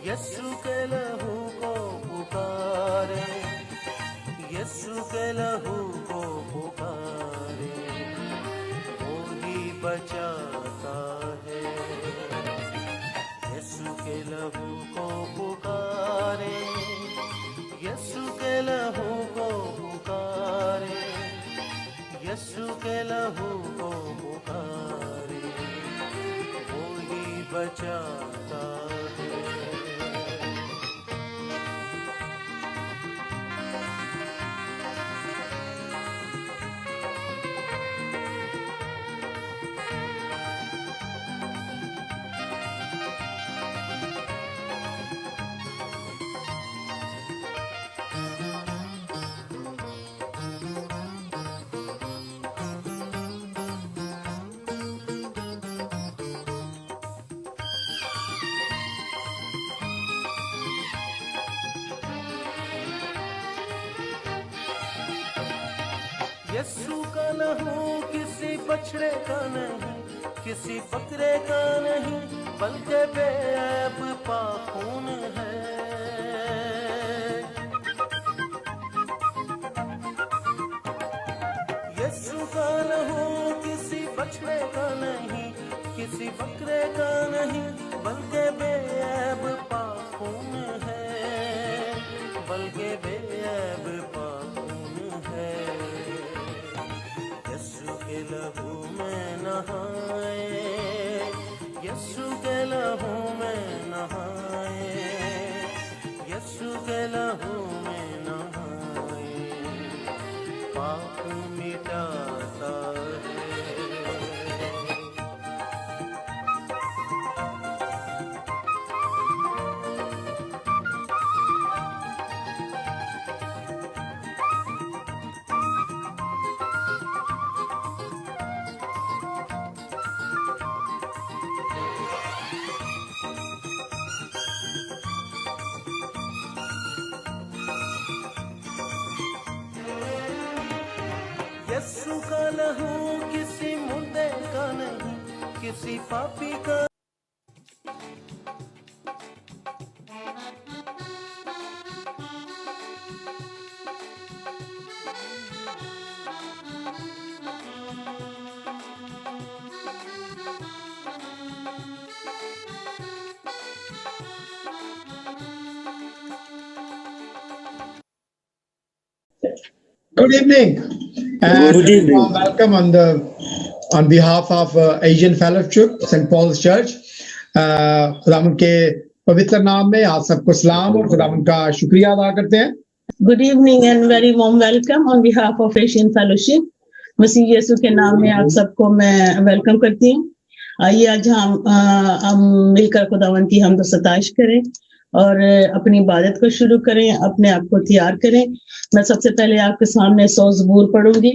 यीशु के लहू को पुकारे, यीशु के लहू को पुकारे, वो ही बचाता है। यीशु के लहू को पुकारे, यीशु के लहू को पुकारे, यीशु के लहू को पुकारे, वो ही बचाता है। यीशु का लहू किसी बछड़े का नहीं, किसी बकरे का नहीं, बल्कि बेऐब पाक खून है। यीशु का लहू किसी बछड़े का नहीं, किसी बकरे का नहीं, बल्कि बेऐब पाक खून है, बल्कि बेऐब पाक खून है। यीशु के लहू में नहाए, यीशु के लहू में नहाए, यीशु के लहू में नहाए, पाप मिटाता है। यीशु का लहू किसी मुर्दे का नहीं, किसी पापी का। Good evening, and Good evening. welcome on behalf of Asian Fellowship, St. Paul's Church. खुदावंद के पवित्र नाम में आप सबको सलाम और खुदावंद का शुक्रिया अदा करते हैं। Good evening and very warm welcome on behalf of Asian Fellowship. मसीह यीशु के नाम में आप सबको मैं वेलकम करती हूँ। आइए आज हम मिलकर खुदावंद की हमद सताइश करें और अपनी इबादत को शुरू करें, अपने आप को तैयार करें। मैं सबसे पहले आपके सामने 100 ज़बूर पढ़ूंगी।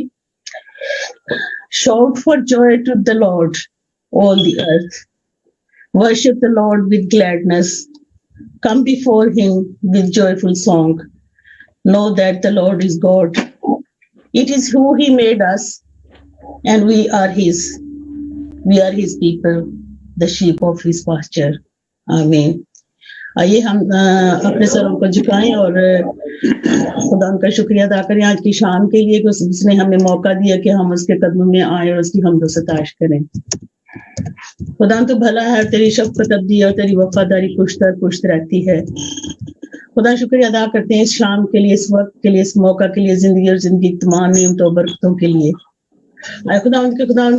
Shout for joy to the Lord, all the earth. Worship the Lord with gladness. Come before him with joyful song. Know that the Lord is God. It is who he made us, and we are his. We are his people, the sheep of his pasture. Amen. आइए हम अपने सरों को झुकाएं और खुदा का शुक्रिया अदा करें आज की शाम के लिए कि उसने हमें मौका दिया कि हम उसके कदमों में आए और उसकी हमद सताइश करें। खुदा तो भला है, तेरी शफ़क़त अबदी और तेरी वफादारी पुश्त रहती है। खुदा शुक्रिया अदा करते हैं इस शाम के लिए, इस वक्त के लिए, इस मौका के लिए, जिंदगी और जिंदगी तमाम नेमतों बरकतों के लिए। खुदा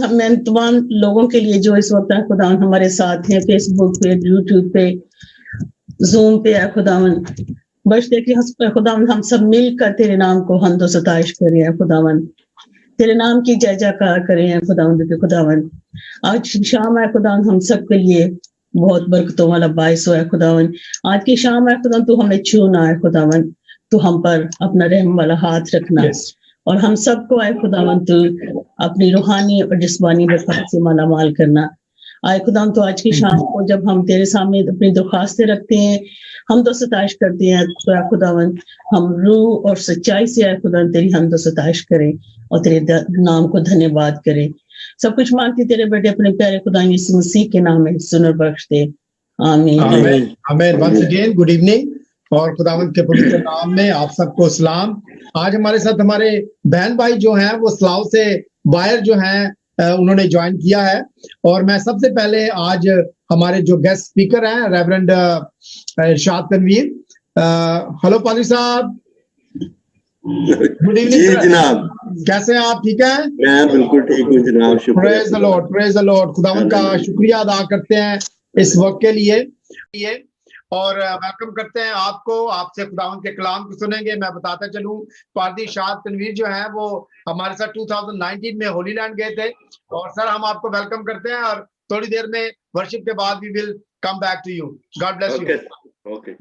मैं तमाम लोगों के लिए जो इस वक्त खुदा हमारे साथ हैं, फेसबुक पे, यूट्यूब पे, जूम पे है खुदावन, बस देखिए खुदावन हम सब मिलकर तेरे नाम को हमद व सताइश करें है खुदावन, तेरे नाम की जय जयकार करें है खुदावन। आज शाम है खुदावन हम सब के लिए बहुत बरकतों वाला बायस है खुदावन। आज की शाम है खुदावन, तू हमें छूना है खुदावन, तू हम पर अपना रहम वाला हाथ रखना और हम सबको आए खुदावन तू अपनी रूहानी और जिस्मानी बरकत से माला माल करना। आए खुदावन तो आज की शाम को जब हम तेरे सामने अपनी दरख्वास्तें रखते हैं, हम तो सताइश करते हैं तो खुदावन हम रूह और सच्चाई से आए खुदावन तेरी हम तो सताइश करें और तेरे नाम को धन्यवाद करें। सब कुछ मांगती तेरे बेटे अपने प्यारे खुदा यीशु मसीह के नाम में सुन और बख्श दे, Amen. आमेन आमेन। वंस अगेन गुड इवनिंग और खुदावंद के पवित्र नाम में आप सबको सलाम। आज हमारे साथ हमारे बहन भाई जो हैं वो सलाव से बाहर जो हैं उन्होंने ज्वाइन किया है। और मैं सबसे पहले आज हमारे जो गेस्ट स्पीकर हैं रेवरेंड इरशाद तनवीर। हेलो पादरी साहब, गुड इवनिंग जी सर। जनाब, कैसे हैं आप? ठीक है? मैं बिल्कुल ठीक हूँ जनाब, शुक्रिया। Praise the Lord, praise the Lord. खुदावंद का शुक्रिया अदा करते हैं इस वक्त के लिए और वेलकम करते हैं आपको। आपसे खुदावंद के कलाम को सुनेंगे। मैं बताता चलूं, पादरी इरशाद तनवीर जो है वो हमारे साथ 2019 में होली लैंड गए थे। और सर हम आपको वेलकम करते हैं और थोड़ी देर में वर्शिप के बाद we will come back to you. God bless you. Okay.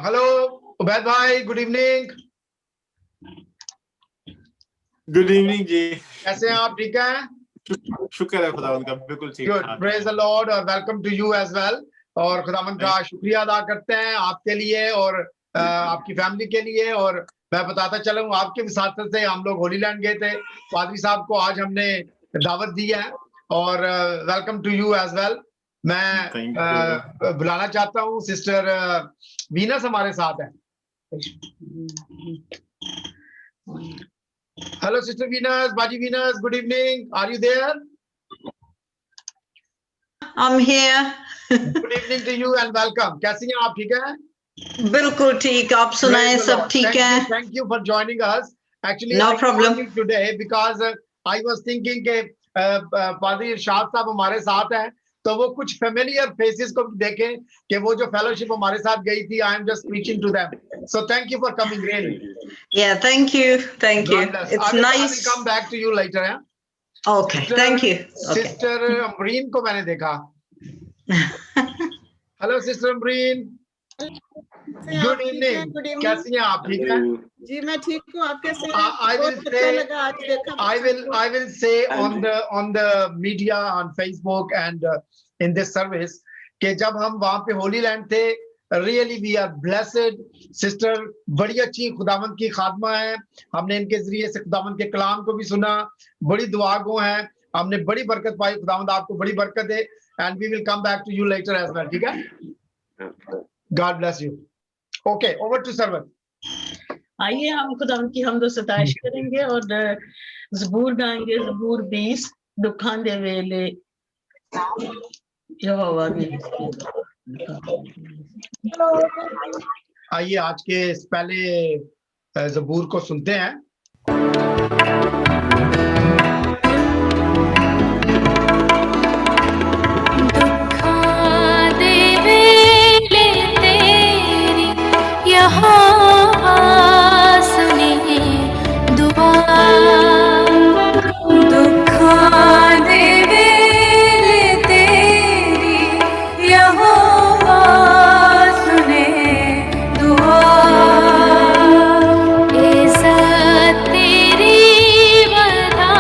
Hello Ubaid भाई, गुड इवनिंग। गुड इवनिंग जी, कैसे हैं आप? ठीक है? शुक्र है खुदावंद का, बिल्कुल ठीक गुड, ठाक। प्रेज द लॉर्ड और welcome to you as well. और खुदावंद का शुक्रिया अदा करते हैं आपके लिए और आपकी फैमिली के लिए। और मैं बताता चलूं, आपके विसातत से हम लोग होली लैंड गए थे। पादरी साहब को आज हमने दावत दी है और welcome to you as well. मैं बुलाना चाहता हूँ सिस्टर वीनस हमारे साथ है। हेलो सिस्टर वीनस, बाजी Venus, good evening, are you there? I'm here. Good evening to you and welcome. कैसी हैं आप? ठीक है? बिल्कुल ठीक, आप सुनाएं? सब ठीक है? Thank you for joining us. Actually, No I problem. called you today because I was thinking कि पादरी इरशाद साहब हमारे साथ हैं तो वो कुछ फेमिलियर फेसेस को भी देखें कि वो जो फेलोशिप हमारे साथ गई थी। I am just preaching to them. So thank you for coming really. Yeah, thank you. Thank you. God bless. It's I will nice. come back to you later. हैं? Okay, thank you. Okay. Sister Amreen को मैंने देखा। Hello sister Amreen, good evening. Good evening कैसी हैं आप? ठीक है? जी, मैं ठीक हूँ। आप कैसे हैं? I will बहुत अच्छा say- लगा आज देखा। I will say on the media on Facebook and in this service कि जब हम वहां पे होली लैंड थे, really we are blessed. Sister बड़ी अच्छी खुदावंद की खादमा है। हमने इनके जरिए से खुदावंद के कलाम को भी सुना, बड़ी दुआ गो हैं, हमने बड़ी बरकत पाई। खुदावंद आपको बड़ी बरकत दे and we will come back to you later as well. ठीक है? God bless you. Okay, over to server. आइए हम खुदा की हमदो सताइश करेंगे और ज़बूर गाएंगे। ज़बूर 20, दुखां दे वेले यहोवा मेरी आइए आज के इस पहले ज़बूर को सुनते हैं। दुखा दे वेले तेरी यहोवा सुने दुआ। दुखा दे वेले तेरी यहोवा सुने दुआ। इज़्ज़त तेरी बढ़ा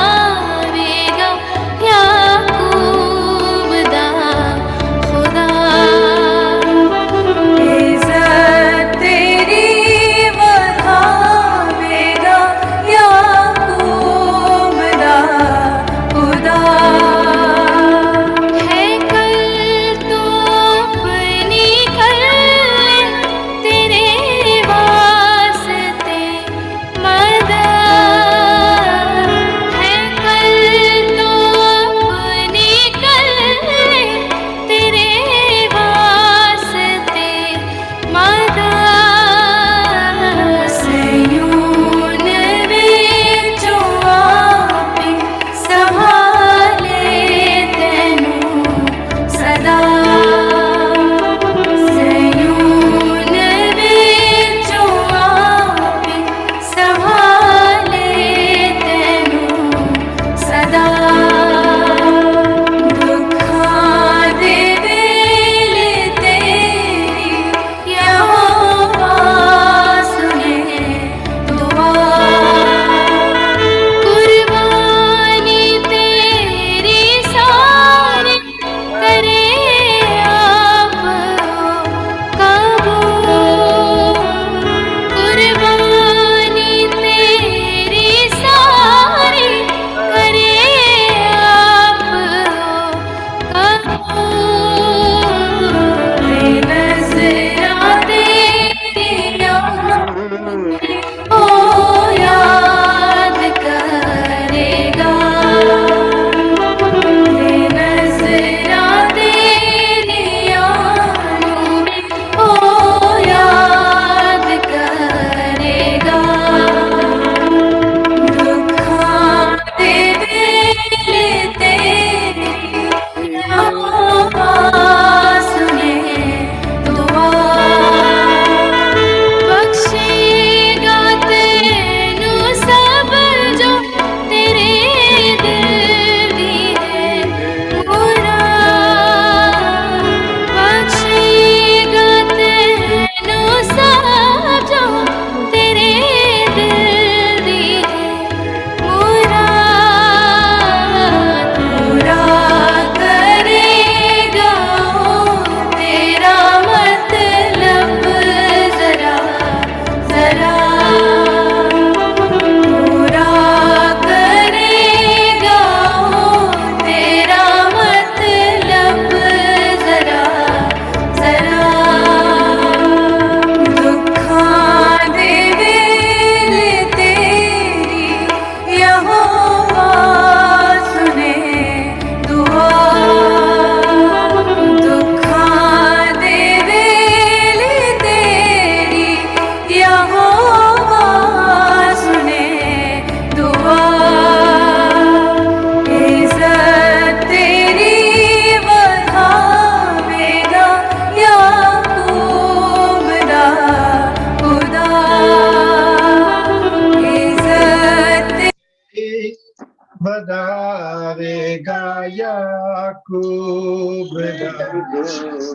पधारेगा याकूब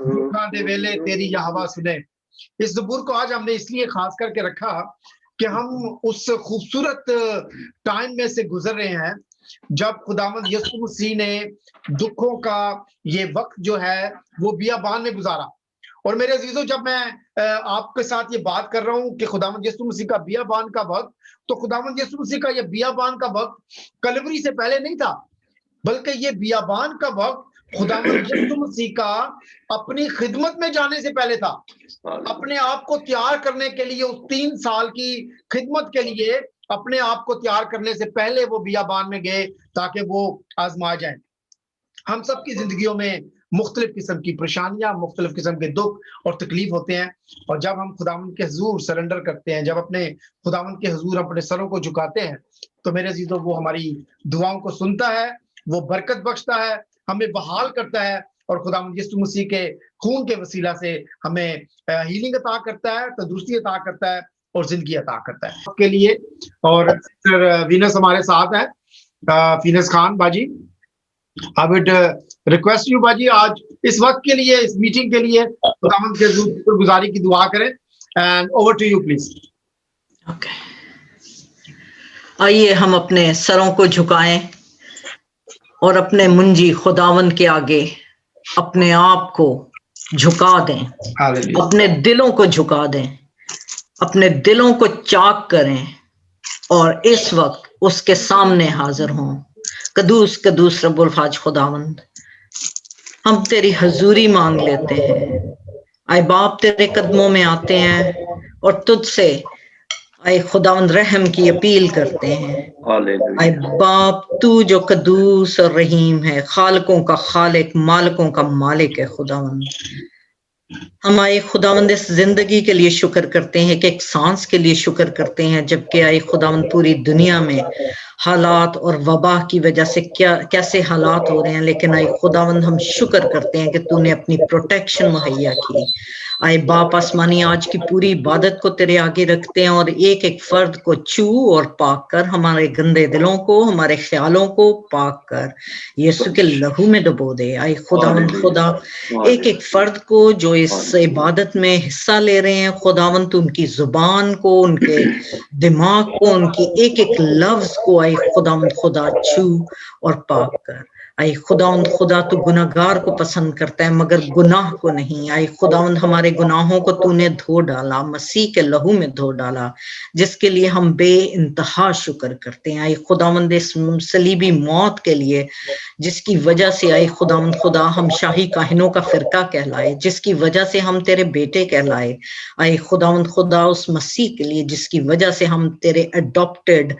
दुखा दे वेले तेरी यहोवा सुने। इस ज़बूर को आज हमने इसलिए खास करके रखा कि हम उस खूबसूरत टाइम में से गुजर रहे हैं जब खुदावंद यीशु मसीह ने दुखों का ये वक्त जो है वो बियाबान में गुजारा। और मेरे अजीजों, जब मैं आपके साथ ये बात कर रहा हूं कि खुदावंद यीशु मसीह का बियाबान का वक्त, तो खुदावंद यीशु मसीह का ये बियाबान का वक्त कलवरी से पहले नहीं था, बल्कि ये बियाबान का वक्त खुदावंद यीशु मसीह का अपनी खिदमत में जाने से पहले था। अपने आप को तैयार करने के लिए, उस 3 साल की खिदमत के लिए अपने आप को तैयार करने से पहले वो बियाबान में गए ताकि वो आजमा जाए। हम सब की जिंदगियों में मुख्तलिफ किस्म की परेशानियां, मुख्तलिफ किस्म के दुख और तकलीफ होते हैं, और जब हम खुदावंद के हुजूर सरेंडर करते हैं, जब अपने खुदावंद के हुजूर अपने सरों को झुकाते हैं, तो मेरे अजीजों वो हमारी दुआओं को सुनता है, वो बरकत बख्शता है, हमें बहाल करता है, और खुदावंद यीशु मसीह के खून के वसीला से हमें हीलिंग अता करता है, तंदुरुस्ती अता करता है और जिंदगी अता करता है के लिए। और सिस्टर वीनस हमारे साथ है, वीनस खान बाजी। आई वुड रिक्वेस्ट यू बाजी, आज इस वक्त के लिए, इस मीटिंग के लिए खुदावंद के शुक्रगुजारी की दुआ करें, and over to you please. Okay, आइए हम अपने सरों को झुकाएं और अपने मुंजी खुदावंद के आगे अपने आप को झुका दें, अपने दिलों को झुका दें, अपने दिलों को चाक करें और इस वक्त उसके सामने हाजिर हों। कदूस कदूस रब्बुल फाज खुदावंद, हम तेरी हजूरी मांग लेते हैं। आए बाप तेरे कदमों में आते हैं और तुझसे आए खुदावंद रहम की अपील करते हैं। आए बाप, तू जो कदूस और रहीम है, खालकों का खालिक, मालिकों का मालिक है खुदावंद। हम आए खुदावंद इस जिंदगी के लिए शुक्र करते हैं कि एक सांस के लिए शुक्र करते हैं, जबकि आए खुदावंद पूरी दुनिया में हालात और वबा की वजह से कैसे हालात हो रहे हैं, लेकिन आए खुदावंद हम शुक्र करते हैं कि तूने अपनी प्रोटेक्शन मुहैया की। आए बाप आसमानी, आज की पूरी इबादत को तेरे आगे रखते हैं और एक एक फर्द को छू और पाक कर, हमारे गंदे दिलों को, हमारे ख्यालों को पाक कर यीशु के लहू में डुबो दे। आए खुदावंद खुदा, एक एक फर्द को जो इस इबादत में हिस्सा ले रहे हैं खुदावंद, उनकी जुबान को, उनके दिमाग को, उनकी एक एक लफ्ज को आए खुदावंद खुदा छू और पाक कर। आए खुदावंद खुदा, तू गुनाहगार को पसंद करता है मगर गुनाह को नहीं। आए खुदावंद, हमारे गुनाहों को तूने धो डाला, मसीह के लहू में धो डाला, जिसके लिए हम बेइंतहा शुक्र करते हैं। आए खुदावंद, इस सलीबी मौत के लिए जिसकी वजह से आए खुदावंद खुदा हम शाही काहिनों का फिरका कहलाए, जिसकी वजह से हम तेरे बेटे कहलाए। आए खुदावंद खुदा, उस मसीह के लिए जिसकी वजह से हम तेरे अडॉप्टेड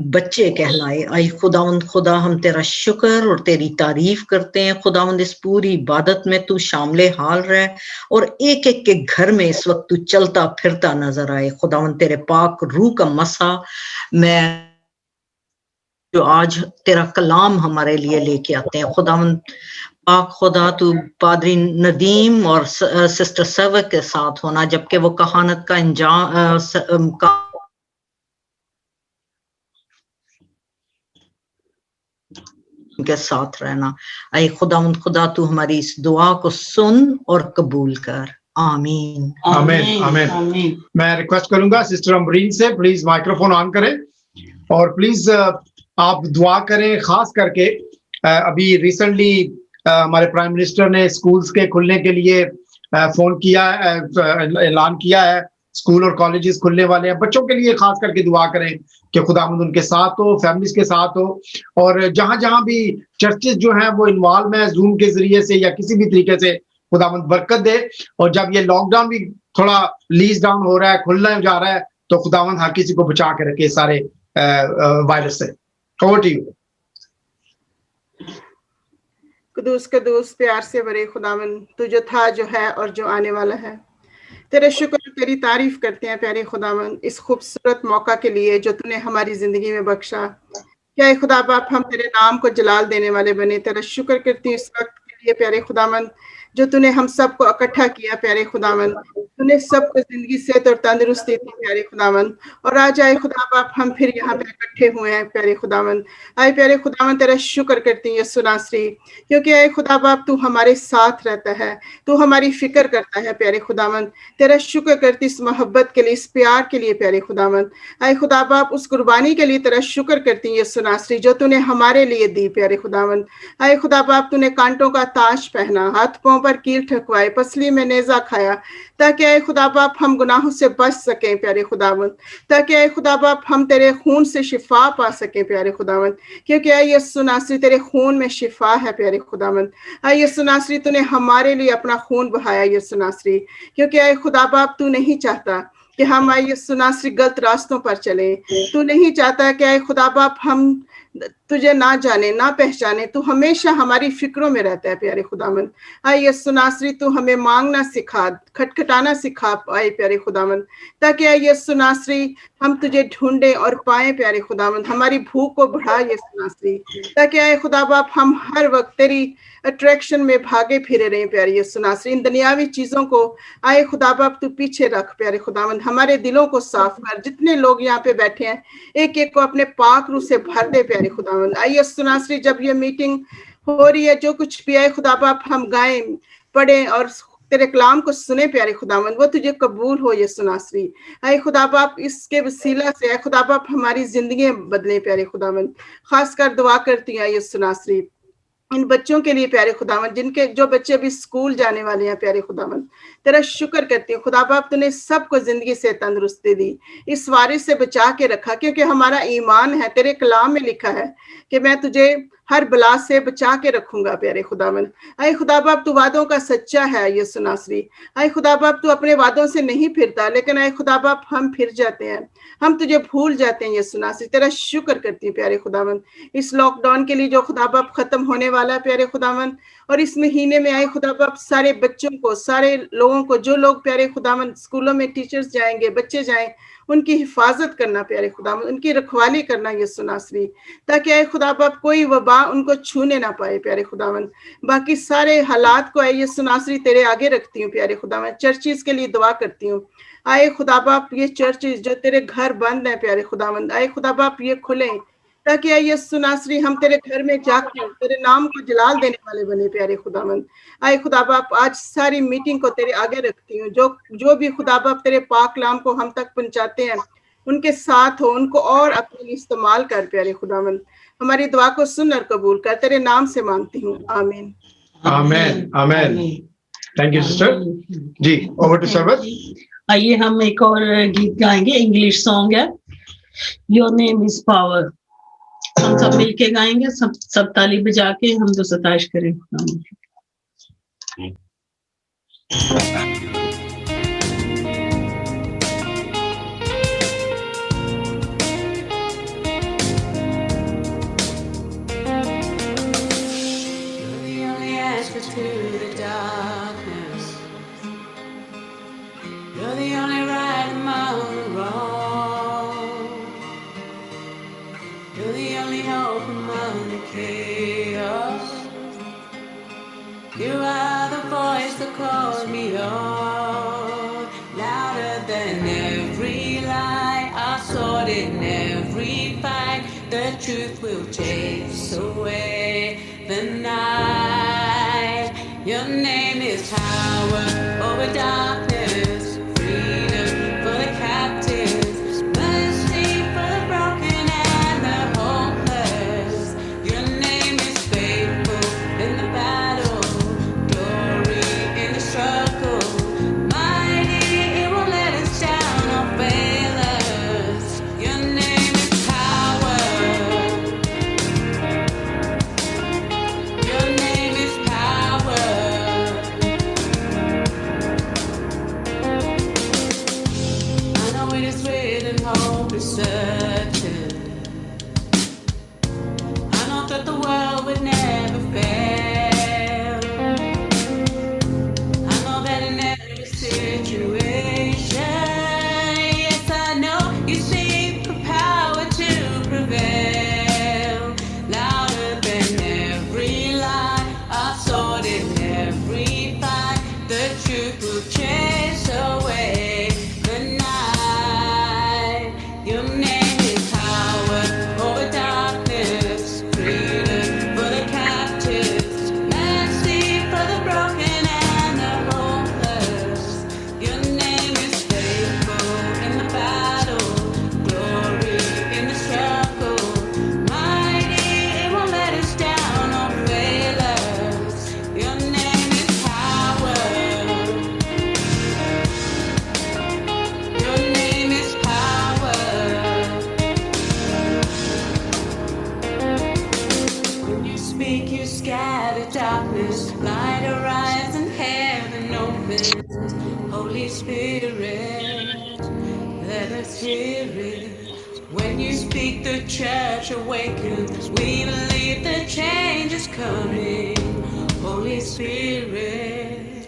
बच्चे कहलाए। आए खुदावंद खुदा, हम तेरा शुक्र और तेरी तारीफ करते हैं खुदावंद। इस पूरी इबादत में तू शामिल हाल रहे और एक एक के घर में इस वक्त तू चलता फिरता नजर आए खुदावंद। तेरे पाक रूह का मसा मैं जो आज तेरा कलाम हमारे लिए लेके आते हैं खुदावंद पाक खुदा, तू पादरी नदीम और सिस्टर सवक के साथ होना जबकि वो कहानत का अंजाम के साथ रहना। आए खुदावंद खुदा, तू हमारी इस दुआ को सुन और कबूल कर। आमीन आमीन आमीन। मैं रिक्वेस्ट करूंगा सिस्टर अम्बरीन से, प्लीज माइक्रोफोन ऑन करें और प्लीज आप दुआ करें। खास करके अभी रिसेंटली हमारे प्राइम मिनिस्टर ने स्कूल्स के खुलने के लिए फोन किया, ऐलान किया है, स्कूल और कॉलेजेस खुलने वाले हैं। बच्चों के लिए खास करके दुआ करें कि खुदावंद उनके साथ हो, फैमिलीज के साथ हो, और जहां जहां भी चर्चेस जो हैं वो इन्वॉल्व हैं जूम के जरिए से या किसी भी तरीके से, खुदावंद बरकत दे। और जब ये लॉकडाउन भी थोड़ा लीज डाउन हो रहा है, खुलने जा रहा है, तो खुदावंद हर किसी को बचा के रखे सारे वायरस से। Over to you. कदूस कदूस प्यार से बड़े खुदावन, तू जो था, जो है और जो आने वाला है, तेरे शुक्र, तेरी तारीफ करते हैं प्यारे खुदावन इस खूबसूरत मौका के लिए जो तूने हमारी जिंदगी में बख्शा। क्या खुदा बाप, हम तेरे नाम को जलाल देने वाले बने। तेरा शुक्र करती हूँ इस वक्त के लिए प्यारे खुदावन जो तूने हम सबको इकट्ठा किया प्यारे खुदावन, तूने सबको जिंदगी सेहत और तंदुरुस्ती दी प्यारे खुदावन। और आज आए खुदा बाप हम फिर यहाँ पे इकट्ठे हुए हैं प्यारे खुदावन। आए प्यारे खुदावन तेरा शुक्र करती है सुनासरी, क्योंकि आए खुदा बाप तू हमारे साथ रहता है, तू हमारी फिक्र करता है प्यारे खुदावन। तेरा शुक्र करती इस मोहब्बत के लिए, इस प्यार के लिए प्यारे खुदावन। आए खुदा बाप उस कुर्बानी के लिए तेरा शुक्र करती है सुनासरी जो तूने हमारे लिए दी प्यारे खुदावन। आए खुदा बाप तूने कांटों का ताज पहना, हाथ पांव पर कील ठकवाए, पसली में नेजा खाया, ताकि आए खुदा बाप हम गुनाहों से बच सकें प्यारे खुदावन, ताकि आए खुदा बाप हम तेरे खून से शिफा पा सकें प्यारे खुदावन, क्योंकि आए यीशु नासरी तेरे खून में शिफा है प्यारे खुदावन। आए यीशु नासरी तूने हमारे लिए अपना खून बहाया यीशु नासरी, क्योंकि आए खुदा बाप तू नहीं चाहता कि हम आए यीशु नासरी गलत रास्तों पर चले। तू नहीं चाहता कि आए खुदा बाप हम तुझे ना जाने ना पहचाने। तू हमेशा हमारी फिक्रों में रहता है प्यारे खुदावन। आए यीशु नासरी तू हमें मांगना सिखा, खटखटाना सिखा आए प्यारे खुदावन, ताकि आए यीशु नासरी हम तुझे ढूंढे और पाए प्यारे खुदावन। हमारी भूख को बढ़ा यीशु नासरी, ताकि आए खुदा बाप हम हर वक्त तेरी अट्रैक्शन में भागे फिरे रहे प्यारे यीशु नासरी। इन दुनियावी चीजों को आए खुदा बाप तू पीछे रख प्यारे खुदावन। हमारे दिलों को साफ कर। जितने लोग यहाँ पे बैठे हैं एक एक को अपने पाक रूह से भर दे प्यारे खुदावन। आइए यीशु नासरी जब ये मीटिंग हो रही है, जो कुछ भी आए खुदा बाप हम गाएं, पढ़े और तेरे कलाम को सुने प्यारे खुदावन, वो तुझे कबूल हो यीशु नासरी। आए खुदा बाप इसके वसीला से आए खुदा बाप हमारी जिंदगी बदले प्यारे खुदावन। खासकर दुआ करती है यीशु नासरी इन बच्चों के लिए प्यारे खुदावन, जिनके जो बच्चे अभी स्कूल जाने वाले हैं प्यारे खुदावन। तेरा शुक्र करती हूँ खुदा बाप तूने सबको जिंदगी से तंदुरुस्ती दी, इस वारिस से बचा के रखा, क्योंकि हमारा ईमान है, तेरे कलाम में लिखा है कि मैं तुझे हर बला से बचा के रखूंगा प्यारे खुदावन। आए खुदा बाप तू वादों का सच्चा है यीशु नासरी। आए खुदा बाप तू अपने वादों से नहीं फिरता, लेकिन आए खुदा बाप हम फिर जाते हैं, हम तुझे भूल जाते हैं यीशु नासरी। तेरा शुक्र करती हूँ प्यारे खुदावन इस लॉकडाउन के लिए जो खुदा बाप खत्म होने वाला है प्यारे खुदावन। और इस महीने में आए खुदा बाप सारे बच्चों को, सारे लोगों को, जो लोग प्यारे खुदावन स्कूलों में टीचर्स जाएंगे, बच्चे जाएं, उनकी हिफाजत करना प्यारे खुदावन, उनकी रखवाली करना यीशु नासरी, ताकि आए खुदा बाप कोई वबा उनको छूने ना पाए प्यारे खुदावन। बाकी सारे हालात को आए यीशु नासरी तेरे आगे रखती हूँ प्यारे खुदावन। चर्चिस के लिए दुआ करती हूँ। आए खुदा बाप ये चर्चिस जो तेरे घर बंद है प्यारे खुदावन, आए खुदा बाप ये खुले, ताकि आए यीशु नासरी हम तेरे घर में जाकर तेरे नाम को जलाल देने वाले बने प्यारे खुदावन। आए खुदा बाप आज सारी मीटिंग को तेरे आगे रखती हूँ। जो भी खुदा बाप तेरे पाक कलाम को हम तक पहुंचाते हैं उनके साथ हो, उनको और अपने लिए इस्तेमाल कर प्यारे खुदावन। हमारी दुआ को सुन और कबूल कर, तेरे नाम से मांगती हूँ, आमीन आमेन आमेन। Thank you sister ji. Over to server. आइए हम एक और गीत गाएंगे, इंग्लिश सॉन्ग है, योर नेम इज पावर। हम सब मिलके गाएंगे, सब ताली बजा के हम तो सताश करें। You are the voice that calls me on, louder than every lie. I sought in every fight. The truth will chase away the night. Your name is power over darkness, freedom for the captives, mercy for the broken and the hopeless. Your name is faithful in the battle, struggle, mighty, it won't let us down or fail us. Your name is power. Your name is power. truth will chase away the night. Your name is power over darkness, freedom for the captives, mercy for the broken and the hopeless. Your name is faithful in the battle, glory in the struggle, mighty, it won't let us down or fail us. Your name is power. Your name is power. When you speak, you scatter darkness, light arise and heaven opens. Holy Spirit, let us hear it. When you speak, the church awakens. We believe the change is coming. Holy Spirit,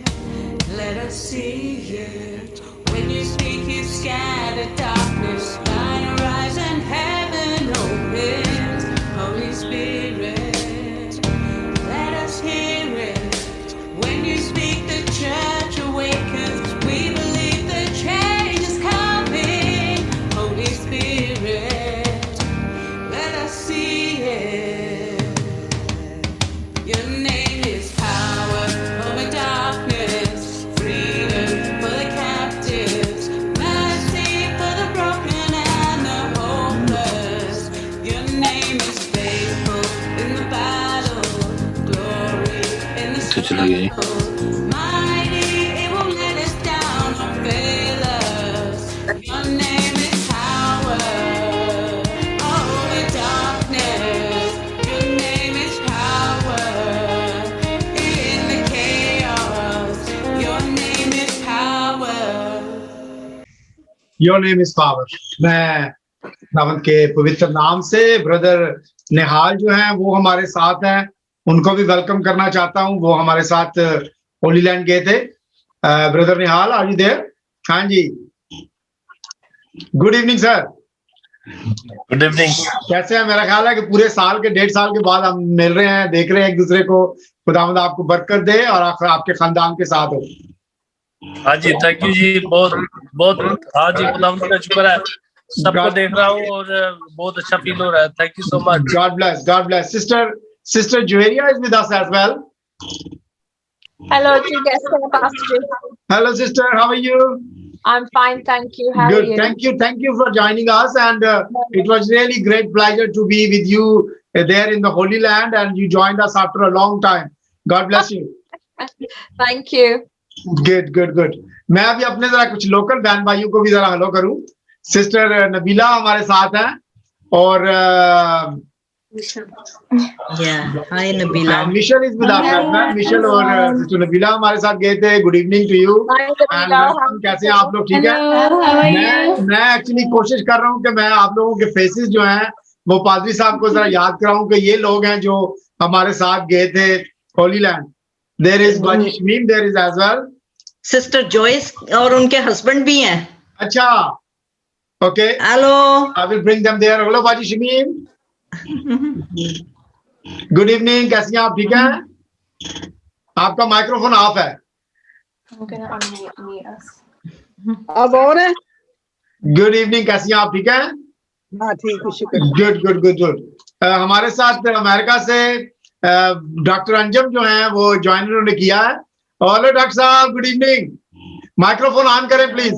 let us see it. When you speak, you scatter darkness, light arise and heaven opens. Holy Spirit, let us hear it. When you speak, the church awakens. We believe the change is coming. Holy Spirit, let us see it. Your name is power over darkness, freedom for the captives, mercy for the broken and the hopeless. Your name is faithful in the battle, glory in the struggle, mighty, it won't let us down or fail us. Your name is power over darkness. Your name is power in the chaos. Your name is power. Your name is power. मैं खुदावंद के पवित्र नाम से brother निहाल जो हैं वो हमारे साथ हैं, उनको भी वेलकम करना चाहता हूं। वो हमारे साथ होली लैंड गए थे। Brother Nihal, are you there? हाँ जी, good evening sir. Good evening. कैसे हैं? मेरा ख्याल है कि पूरे साल के 1.5 साल के बाद हम मिल रहे हैं, देख रहे हैं एक दूसरे को। खुदावंद आपको बरकत दे और आपके खानदान के साथ हो। हाँ जी, थैंक यू जी, बहुत बहुत। हाँ जी, खुदावंद का शुक्र है, सबको देख रहा हूँ और बहुत अच्छा फील हो रहा है। Thank you so much. God bless, God bless. Sister Joeria is with us as well. Hello, Pastor. Hello sister, how are you? I'm fine, thank you. How Good, are you? thank you for joining us, and it was really great pleasure to be with you there in the Holy Land, and you joined us after a long time. God bless you. Thank you. Good. मैं अभी अपने जरा कुछ local बहन भाइयों को भी जरा हेलो करूं। सिस्टर नबीला हमारे साथ हैं और hi Nabeela. Michelle is with us. Michelle और सिस्टर नबीला हमारे साथ गए थे। Good evening to you. कैसे हैं आप लोग? ठीक है। मैं एक्चुअली कोशिश कर रहा हूं कि मैं आप लोगों के फेसेस जो हैं वो पादरी साहब को जरा याद कराऊं कि ये लोग हैं जो हमारे साथ गए थे होली लैंड। देयर इज बाजी Shamim, there is as well sister Joyce और उनके हस्बैंड भी हैं। अच्छा, okay, hello, I will bring them there. Hello बाजी शमीम, गुड इवनिंग, कैसी हैं आप? ठीक है। आपका माइक्रोफोन ऑफ है। अब और है? गुड इवनिंग, कैसी हैं आप? ठीक है। हाँ ठीक है, शुक्र। गुड। हमारे साथ अमेरिका से डॉक्टर अंजम जो हैं वो ज्वाइन उन्होंने किया है। हेलो डॉक्टर साहब, गुड इवनिंग। माइक्रोफोन ऑन करें please.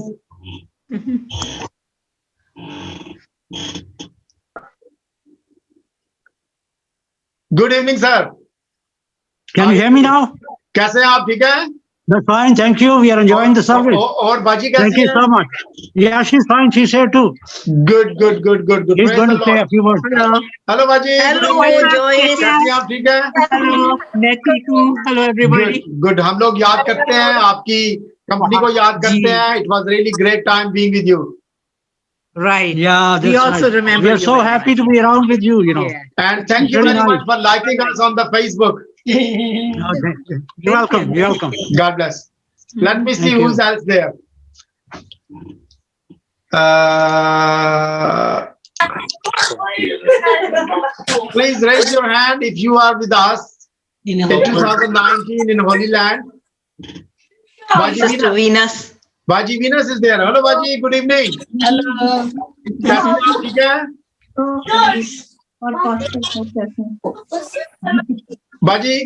Good evening sir. Can you hear me now? कैसे हैं आप? ठीक है। That's fine, thank you. We are enjoying the service. और बाजी कैसी Thank you हैं? so much. Yeah, she's fine. She's here too. Good. She's going to say a few words. Hello बाजी। हेलो जॉयस, कैसी हैं आप? ठीक है। Hello, मैं ठीक हूँ. Hello everybody. गुड। हम लोग याद करते हैं आपकी कंपनी को, याद करते हैं। It was really great time being with you. Right. Yeah, We that's also right. remember We are you, so my happy to be around with you. You know. And thank you Very very much nice. for liking us on the Facebook. Okay. You're welcome. You're welcome. God bless. Let me see Thank you. who's else there. Please raise your hand if you are with us in 2019 in Holy Land. Sister Venus. Baji Venus is there. Hello Baji, good evening. Hello. कैसे हैं आप, ठीक है?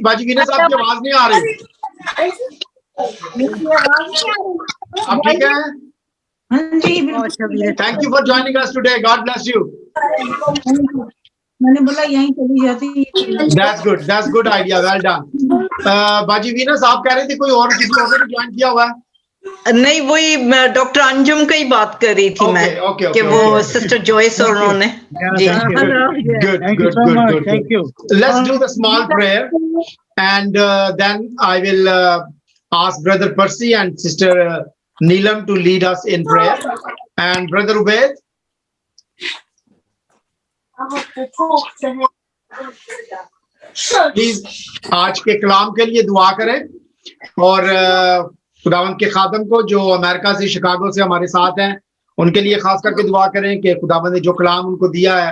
बाजी Venus आपकी आवाज नहीं आ रही। आप ठीक है? Thank you for joining us today. God bless you. मैंने बोला यहीं चली जाती। That's good idea. Well done. बाजी Venus आप कह रहे थे कोई और किसी और ने ज्वाइन किया हुआ है? नहीं, वही डॉक्टर अंजुम की बात कर रही थी मैं कि वो सिस्टर जॉयस और उन्होंने जी। Good. Thank you. Let's do the small prayer and then I will ask Brother Percy and Sister Neelam to lead us in prayer and Brother Ubaid. Please आज के कलाम के लिए दुआ करें और खुदावंद के खादम को जो अमेरिका से शिकागो से हमारे साथ हैं उनके लिए खास करके दुआ करें कि खुदावंद ने जो कलाम उनको दिया है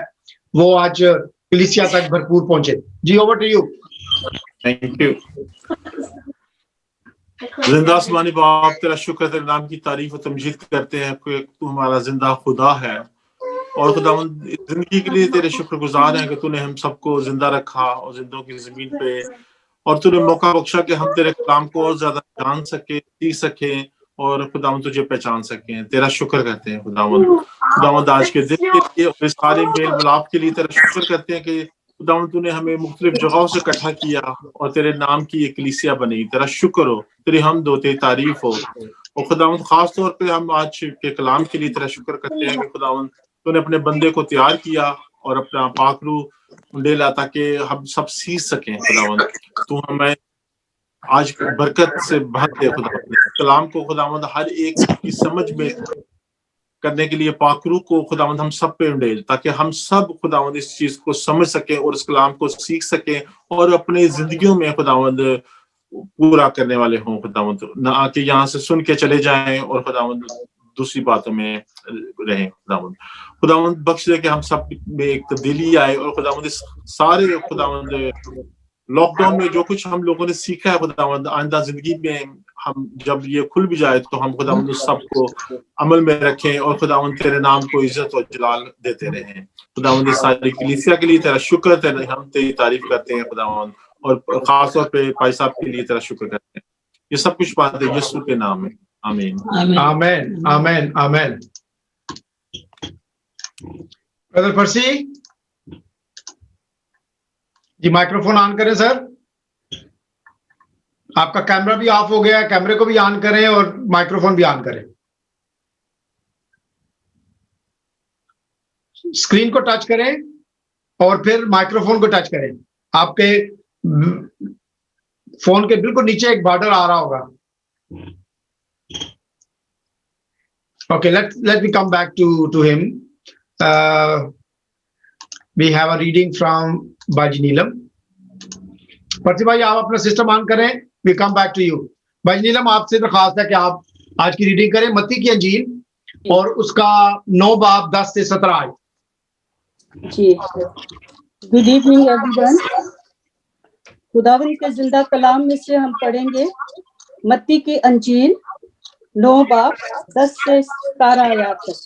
वो आज कलीसिया तक भरपूर पहुंचे। जी over to you. Thank you. जिंदा आसमानी बाप, तेरा शुक्र, तेरे नाम की तारीफ और तमजीद करते हैं कि तू हमारा जिंदा खुदा है और खुदावंद जिंदगी के लिए तेरे शुक्रगुजार हैं कि तूने हम सबको जिंदा रखा और जिंदों की जमीन पे और तूने मौका बख्शा कि हम तेरे कलाम को और ज्यादा जान सके, सीख सके और खुदावंद तुझे पहचान सके। तेरा शुक्र करते हैं खुदावंद आज के दिन के लिए और इस सारे मेल मिलाप के लिए तेरा शुक्र करते हैं कि खुदावंद तूने हमें मुख्तलिफ जगहों से इकट्ठा किया और तेरे नाम की एक कलीसिया बनी। तेरा शुक्र हो, तेरी हमद हो, तेरी तारीफ हो। और खुदावंद खास तौर पे हम आज के कलाम के लिए तेरा शुक्र करते हैं कि खुदावंद तूने अपने बंदे को तैयार किया और अपना पाकरू डेला ताकि हम सब सीख सकें। खुदावंद तू हमें आज बरकत से भर दे खुदावंद, कलाम को खुदावंद हर एक की समझ में करने के लिए पाकरू को खुदावंद हम सब पे उंडेल ताकि हम सब खुदावंद इस चीज को समझ सकें और इस कलाम को सीख सकें और अपने जिंदगियों में खुदावंद पूरा करने वाले हों। खुदावंद ना आके यहाँ से सुन के चले जाएं और खुदावंद दूसरी बातों में रहें। खुदावंद बख्श दे कि हम सब में एक तब्दीली आए और खुदावंद इस सारे खुदावंद लॉकडाउन में जो कुछ हम लोगों ने सीखा है खुदावंद आइंदा जिंदगी में हम जब ये खुल भी जाए तो हम खुदावंद उस सब को अमल में रखें और खुदावंद तेरे नाम को इज्जत और जलाल देते रहें। खुदावंद इस सारी कलीसिया के लिए तेरा शुक्र, तेरे हम तेरी तारीफ करते हैं खुदावंद और खास तौर पे भाई साहब के लिए तेरा शुक्र करते हैं। ये सब कुछ बातें यीशु के नाम में, आमीन आमीन आमीन आमीन। Brother Percy ji microphone on करें सर। आपका कैमरा भी ऑफ हो गया है, कैमरे को भी ऑन करें और माइक्रोफोन भी ऑन करें। स्क्रीन को टच करें और फिर माइक्रोफोन को टच करें। आपके फोन के बिल्कुल नीचे एक बॉर्डर आ रहा होगा। Okay, let me come back to him. We have a reading from Baji Neelam. पर्सी भाई आप अपना सिस्टम ऑन करें। We come back to you. बाजी नीलम आपसे दरख्वास्त है कि आप आज की रीडिंग करें मत्ती की अंजील और उसका 9 बाब 10 से 17 आयत। जी, गुड इवनिंग एवरीवन। खुदावंद के जिंदा कलाम में से हम पढ़ेंगे मत्ती की अंजील 9 बाब 10 से 17 आयत तक।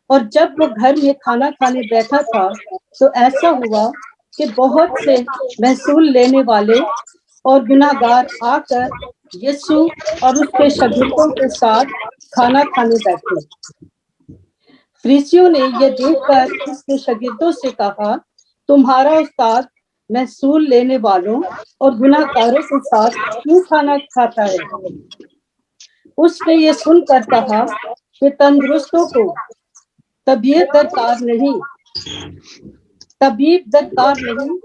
और जब वो घर में खाना खाने बैठा था तो ऐसा हुआ कि बहुत से महसूल लेने वाले और गुनाहगार आकर यीशु और उसके शागिर्दों के साथ खाना खाने बैठे। फरीसियों ने यह देखकर उसके शागिर्दों से कहा, तुम्हारा उस्ताद महसूल लेने वालों और गुनाहगारों के साथ क्यों खाना खाता है? उसने ये सुनकर कहा कि तंदुरुस्तों को तबीब दरकार नहीं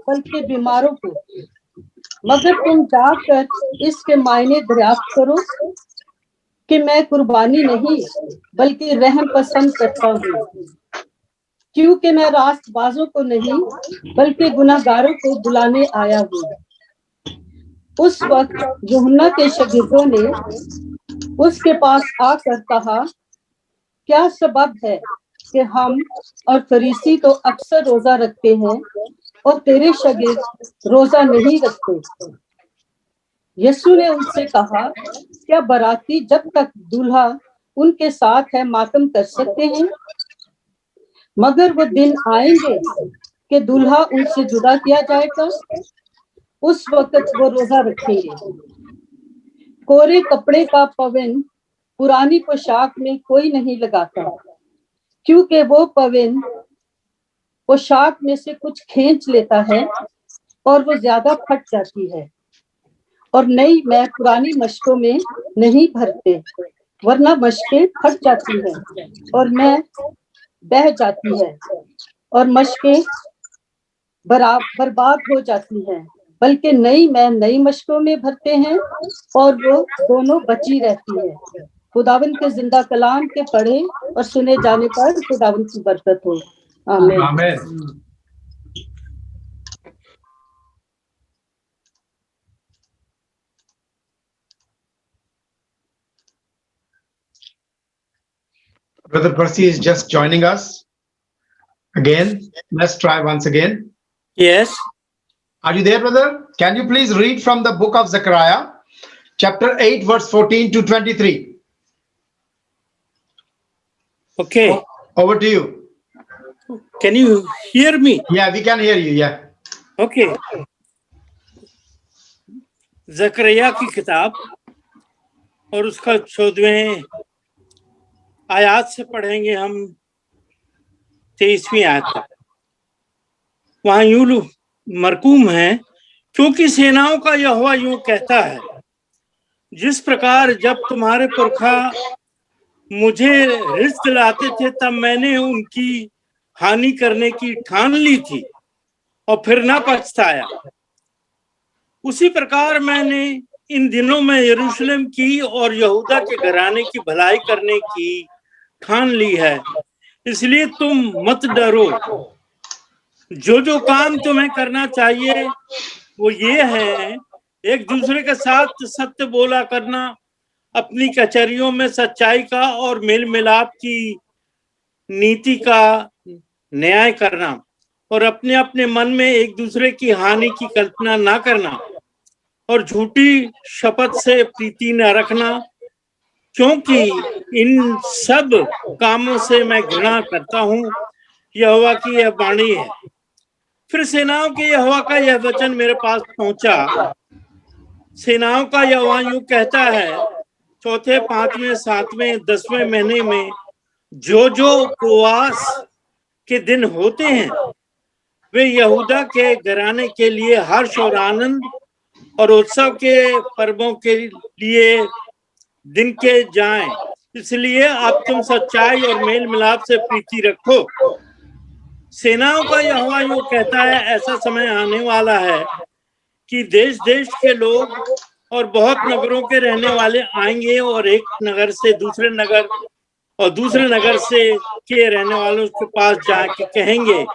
बल्कि बीमारों को। मगर तुम जाकर इसके मायने दरियाफ्त करो कि मैं कुर्बानी नहीं बल्कि रहम पसंद करता हूँ, क्योंकि मैं रास्तबाजों को नहीं बल्कि गुनाहगारों को बुलाने आया हूँ। उस वक्त यूहन्ना के शागिर्दों ने उसके पास आकर कहा, क्या सबब है कि हम और फरीसी तो अक्सर रोजा रखते हैं और तेरे शागिर्द रोजा नहीं रखते? यीशु ने उनसे कहा, क्या बाराती जब तक दूल्हा उनके साथ है मातम कर सकते हैं? मगर वो दिन आएंगे कि दूल्हा उनसे जुदा किया जाएगा। उस वक्त वो रोजा रखेंगे। कोरे कपड़े का पवन पुरानी पोशाक में कोई नहीं लगाता, क्योंकि वो पवन पोशाक में से कुछ खींच लेता है और वो ज्यादा फट जाती है। और नई मैं पुरानी मशकों में नहीं भरते, वरना मशकें फट जाती हैं और मैं बह जाती है और मशकें बर्बाद हो जाती हैं। बल्कि नई मैं नई मशकों में भरते हैं और वो दोनों बची रहती है। खुदावन के जिंदा कलाम के पढ़े और सुने जाने पर खुदावन की बरकत हो। आमीन। आमीन। Brother Percy is just joining us again. Let's try once again. Yes. Are you there, brother? Can you please read from the book of Zechariah, chapter 8, verse 14 to 23? Okay. Over to you. Can you hear me? Yeah, we can hear you. Yeah. Okay. Zakaria की किताब और उसका 14वें आयत से पढ़ेंगे हम 23वीं आयत तक। वहां यूं मरकूम है, क्योंकि सेनाओं का यहोवा यूं कहता है, जिस प्रकार जब तुम्हारे पुरखा मुझे रिज़्क लाते थे तब मैंने उनकी हानि करने की ठान ली थी और फिर ना पछताया, उसी प्रकार मैंने इन दिनों में यरूशलेम की और यहूदा के घराने की भलाई करने की ठान ली है। इसलिए तुम मत डरो। जो जो काम तुम्हें करना चाहिए वो ये है, एक दूसरे के साथ सत्य बोला करना, अपनी कचहरियों में सच्चाई का और मेल मिलाप की नीति का न्याय करना और अपने अपने मन में एक दूसरे की हानि की कल्पना ना करना और झूठी शपथ से प्रीति न रखना, क्योंकि इन सब कामों से मैं घृणा करता हूँ। यहोवा की यह वाणी है। फिर सेनाओं के यहोवा का यह वचन मेरे पास पहुंचा। सेनाओं का यहोवा यूं कहता है, चौथे, पांचवें, सातवें, 10वें महीने में जो जो उपवास के दिन होते हैं वे यहूदा के घराने के लिए हर्ष और आनंद और उत्सव के पर्वों के लिए दिन के जाएं। इसलिए अब तुम सच्चाई और मेल मिलाप से प्रीति रखो। सेनाओं का यहोवा यूं कहता है, ऐसा समय आने वाला है कि देश देश के लोग और बहुत नगरों के रहने वाले आएंगे और एक नगर से दूसरे नगर और दूसरे नगर से के रहने वालों के पास जाके कहेंगे,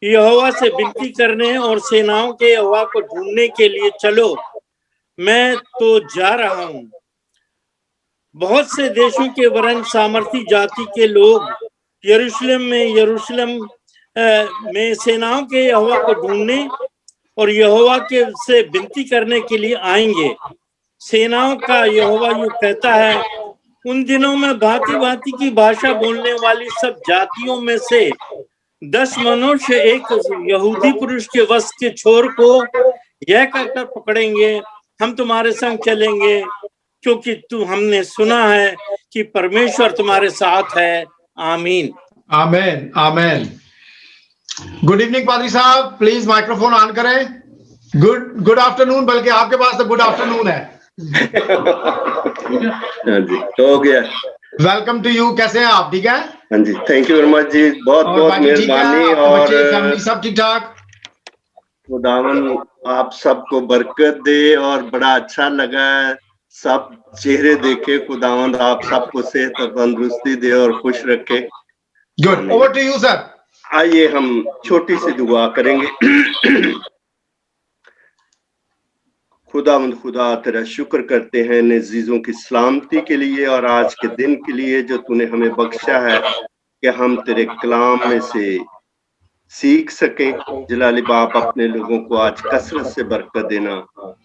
यहोवा से विनती करने और सेनाओं के यहोवा को ढूंढने के लिए चलो, मैं तो जा रहा हूँ। बहुत से देशों के वरन सामर्थी जाति के लोग यरूशलेम में सेनाओं के यहोवा को ढूंढने और यहोवा के से विनती करने के लिए आएंगे। सेनाओं का यहोवा यूं कहता है, उन दिनों में भांति भांति की भाषा बोलने वाली सब जातियों में से 10 मनुष्य एक यहूदी पुरुष के वश के छोर को यह कहकर पकड़ेंगे, हम तुम्हारे संग चलेंगे, क्योंकि हमने सुना है कि परमेश्वर तुम्हारे साथ है। आमीन। आमीन। आमीन। गुड इवनिंग पादरी साहब, प्लीज माइक्रोफोन ऑन करें। गुड आफ्टरनून, बल्कि आपके पास तो गुड आफ्टरनून है। हाँ जी, तो हो गया। Welcome to you. कैसे हैं आप? ठीक है? हाँ जी, थैंक यू वेरी मच जी, बहुत बहुत मेहरबानी। और फैमिली सब ठीक ठाक? खुदावन आप सबको बरकत दे और बड़ा अच्छा लगा सब चेहरे देखे। खुदावन आप सबको सेहत और तंदुरुस्ती दे और खुश रखे। Good, over to you sir. आइए हम छोटी सी दुआ करेंगे। खुदा तेरा शुक्र करते हैं इन अजीजों की सलामती के लिए और आज के दिन के लिए जो तूने हमें बख्शा है कि हम तेरे कलाम में से सीख सके। जलाली बाप अपने लोगों को आज कसरत से बरकत देना,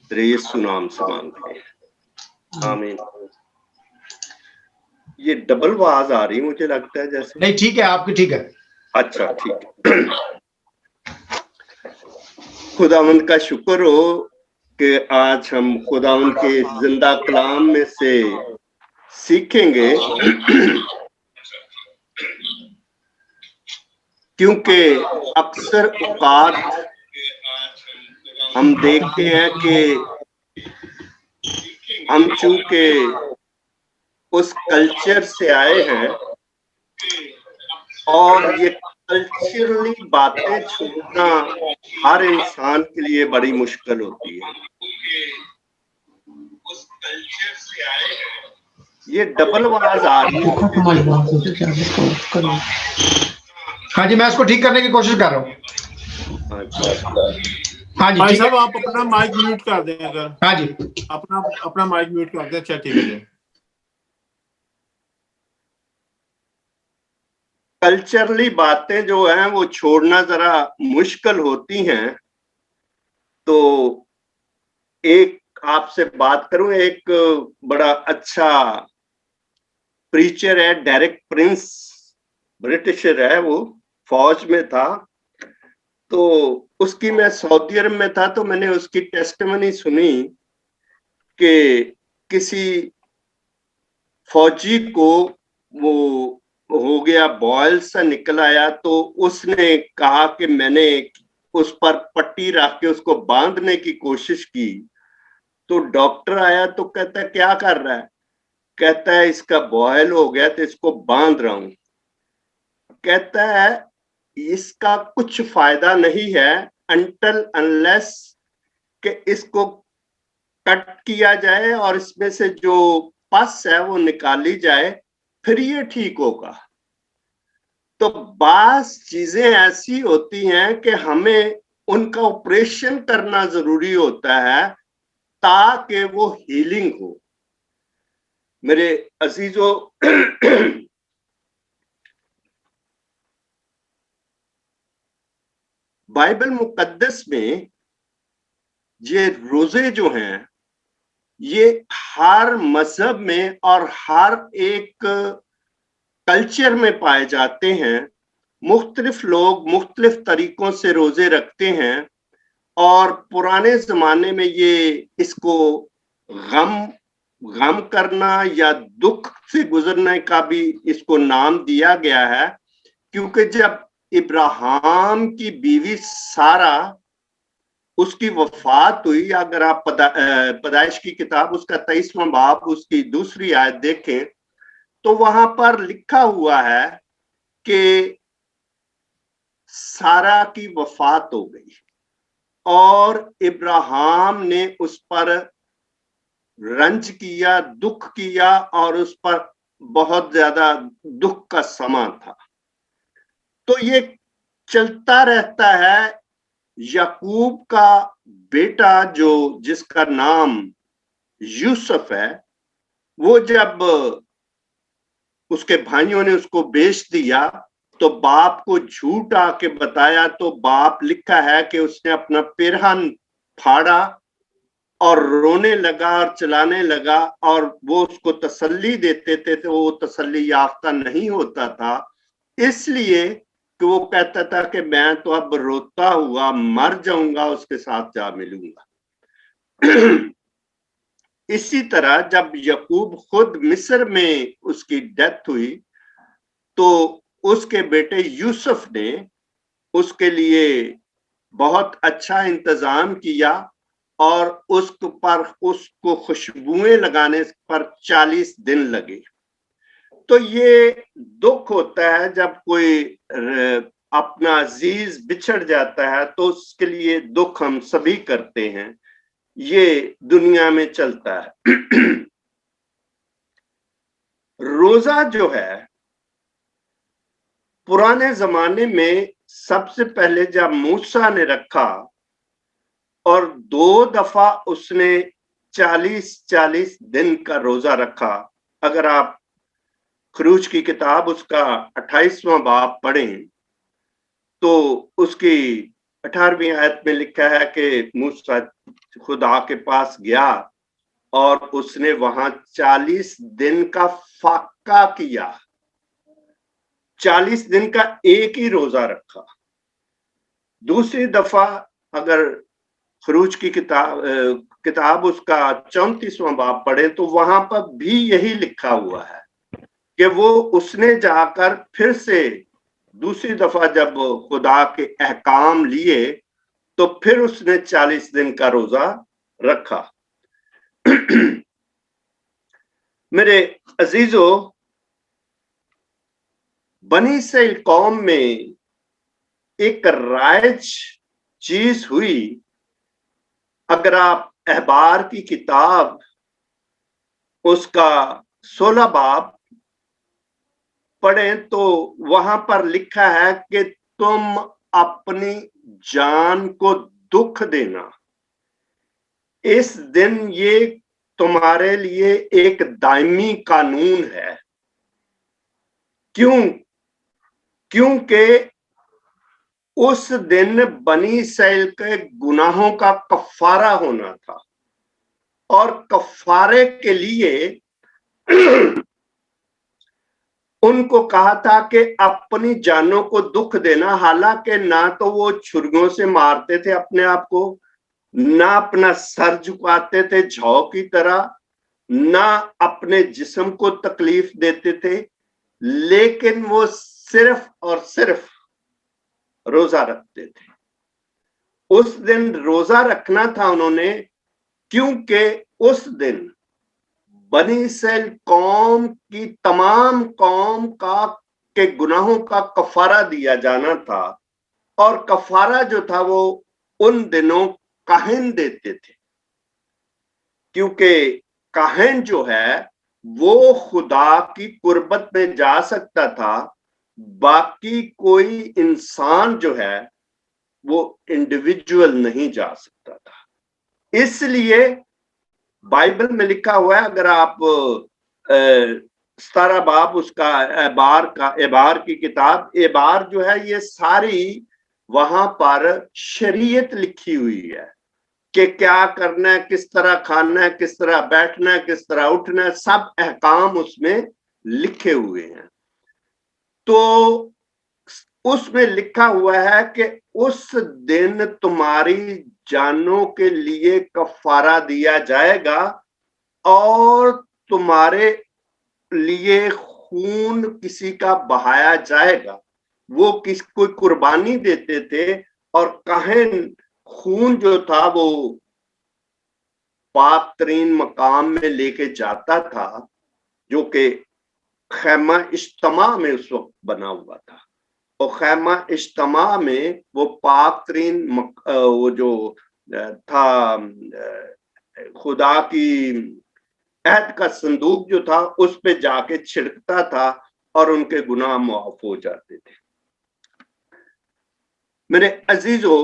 तेरे यीशु नाम से मांगते हैं, आमीन। ये डबल आवाज आ रही मुझे लगता है जैसे। नहीं ठीक है, आपकी ठीक है। अच्छा ठीक है। खुदावंद का शुक्र हो कि आज हम खुदावंद के जिंदा कलाम में से सीखेंगे, क्योंकि अक्सर औकात हम देखते हैं कि हम चूंकि उस कल्चर से आए हैं और ये कल्चरली बातें छोड़ना हर इंसान के लिए बड़ी मुश्किल होती है। उस कल्चर से आए हैं, ये डबल आवाज आ रही है। हाँ जी, मैं इसको ठीक करने की कोशिश कर रहा हूँ। हाँ जी भाई ठीक है। साहब आप अपना माइक म्यूट कर दें, अगर हाँ जी अपना माइक म्यूट कर दें। अच्छा ठीक है। कल्चरली बातें जो हैं वो छोड़ना जरा मुश्किल होती हैं। तो एक आपसे बात करूं, एक बड़ा अच्छा प्रीचर है, डेरेक प्रिंस, ब्रिटिशर है, वो फौज में था। तो उसकी मैं सऊदी अरब में था, तो मैंने उसकी टेस्टिमनी सुनी कि किसी फौजी को वो हो गया, बॉयल सा निकल आया, तो उसने कहा कि मैंने उस पर पट्टी रख के उसको बांधने की कोशिश की। तो डॉक्टर आया तो कहता है क्या कर रहा है? कहता है इसका बॉयल हो गया तो इसको बांध रहा हूं। कहता है इसका कुछ फायदा नहीं है अनटिल अनलेस कि इसको कट किया जाए और इसमें से जो पस है वो निकाली जाए, फिर ये ठीक होगा। तो बास चीजें ऐसी होती हैं कि हमें उनका ऑपरेशन करना जरूरी होता है ताकि वो हीलिंग हो। मेरे अजीजों, बाइबल मुकद्दस में ये रोजे जो हैं, ये हर मजहब में और हर एक कल्चर में पाए जाते हैं। मुख्तलिफ लोग मुख्तलिफ तरीकों से रोजे रखते हैं और पुराने जमाने में ये इसको गम करना या दुख से गुजरने का भी इसको नाम दिया गया है, क्योंकि जब इब्राहिम की बीवी सारा उसकी वफात हुई, अगर आप पैदाइश की किताब उसका 23वां बाब उसकी दूसरी आयत देखें तो वहां पर लिखा हुआ है कि सारा की वफात हो गई और इब्राहिम ने उस पर रंज किया, दुख किया और उस पर बहुत ज्यादा दुख का समा था। तो ये चलता रहता है। याकूब का बेटा जो जिसका नाम यूसुफ है, वो जब उसके भाइयों ने उसको बेच दिया तो बाप को झूठ आके बताया, तो बाप लिखा है कि उसने अपना पिरहन फाड़ा और रोने लगा और चलाने लगा, और वो उसको तसल्ली देते थे तो वो तसल्ली याफ्ता नहीं होता था, इसलिए कि वो कहता था कि मैं तो अब रोता हुआ मर जाऊंगा, उसके साथ जा मिलूंगा। इसी तरह जब याकूब खुद मिस्र में उसकी डेथ हुई तो उसके बेटे यूसुफ ने उसके लिए बहुत अच्छा इंतजाम किया और उसको खुशबुएं लगाने पर 40 दिन लगे। तो ये दुख होता है जब कोई अपना अजीज बिछड़ जाता है, तो उसके लिए दुख हम सभी करते हैं, ये दुनिया में चलता है। रोजा जो है पुराने जमाने में सबसे पहले जब मूसा ने रखा और 2 दफा उसने 40-40 दिन का रोजा रखा। अगर आप खरूज की किताब उसका 28वां बाब पढ़ें तो उसकी 18वीं आयत में लिखा है कि मूसा खुदा के पास गया और उसने वहां 40 दिन का फाका किया, 40 दिन का एक ही रोजा रखा। दूसरी दफा अगर खरूज की किताब उसका 34वां बाब पढ़े तो वहां पर भी यही लिखा हुआ है कि वो उसने जाकर फिर से दूसरी दफा जब खुदा के अहकाम लिए तो फिर उसने 40 दिन का रोजा रखा। मेरे अजीजों, बनी इस्राएल कौम में एक राइज चीज हुई। अगर आप अहबार की किताब उसका 16 बाब पढ़ें तो वहां पर लिखा है कि तुम अपनी जान को दुख देना, इस दिन ये तुम्हारे लिए एक दायमी कानून है। क्योंकि उस दिन बनी इस्राएल के गुनाहों का कफारा होना था और कफारे के लिए उनको कहा था कि अपनी जानों को दुख देना। हालांकि ना तो वो छुरियों से मारते थे अपने आप को, ना अपना सर झुकाते थे जौ की तरह, ना अपने जिस्म को तकलीफ देते थे, लेकिन वो सिर्फ और सिर्फ रोजा रखते थे। उस दिन रोजा रखना था उन्होंने, क्योंकि उस दिन बनी इस्राएल कौम की तमाम कौम का के गुनाहों का कफारा दिया जाना था। और कफारा जो था वो उन दिनों काहिन देते थे, क्योंकि काहिन जो है वो खुदा की कुर्बत में जा सकता था, बाकी कोई इंसान जो है वो इंडिविजुअल नहीं जा सकता था। इसलिए बाइबल में लिखा हुआ है, अगर आप 17 बाब उसका एबार की किताब, एबार जो है ये सारी वहां पर शरीयत लिखी हुई है कि क्या करना है, किस तरह खाना है, किस तरह बैठना है, किस तरह उठना है, सब अहकाम उसमें लिखे हुए हैं। तो उसमें लिखा हुआ है कि उस दिन तुम्हारी जानों के लिए कफारा दिया जाएगा और तुम्हारे लिए खून किसी का बहाया जाएगा। वो कोई कुर्बानी देते थे और काहिन खून जो था वो पाक तरीन मकाम में लेके जाता था, जो कि खैमा इज्तिमा में उस वक्त बना हुआ था। और खैमा इज्तिमा में वो पाक तरीन वो जो था खुदा की अहद का संदूक जो था उस पे जाके छिड़कता था और उनके गुनाह माफ हो जाते थे। मेरे अजीजों,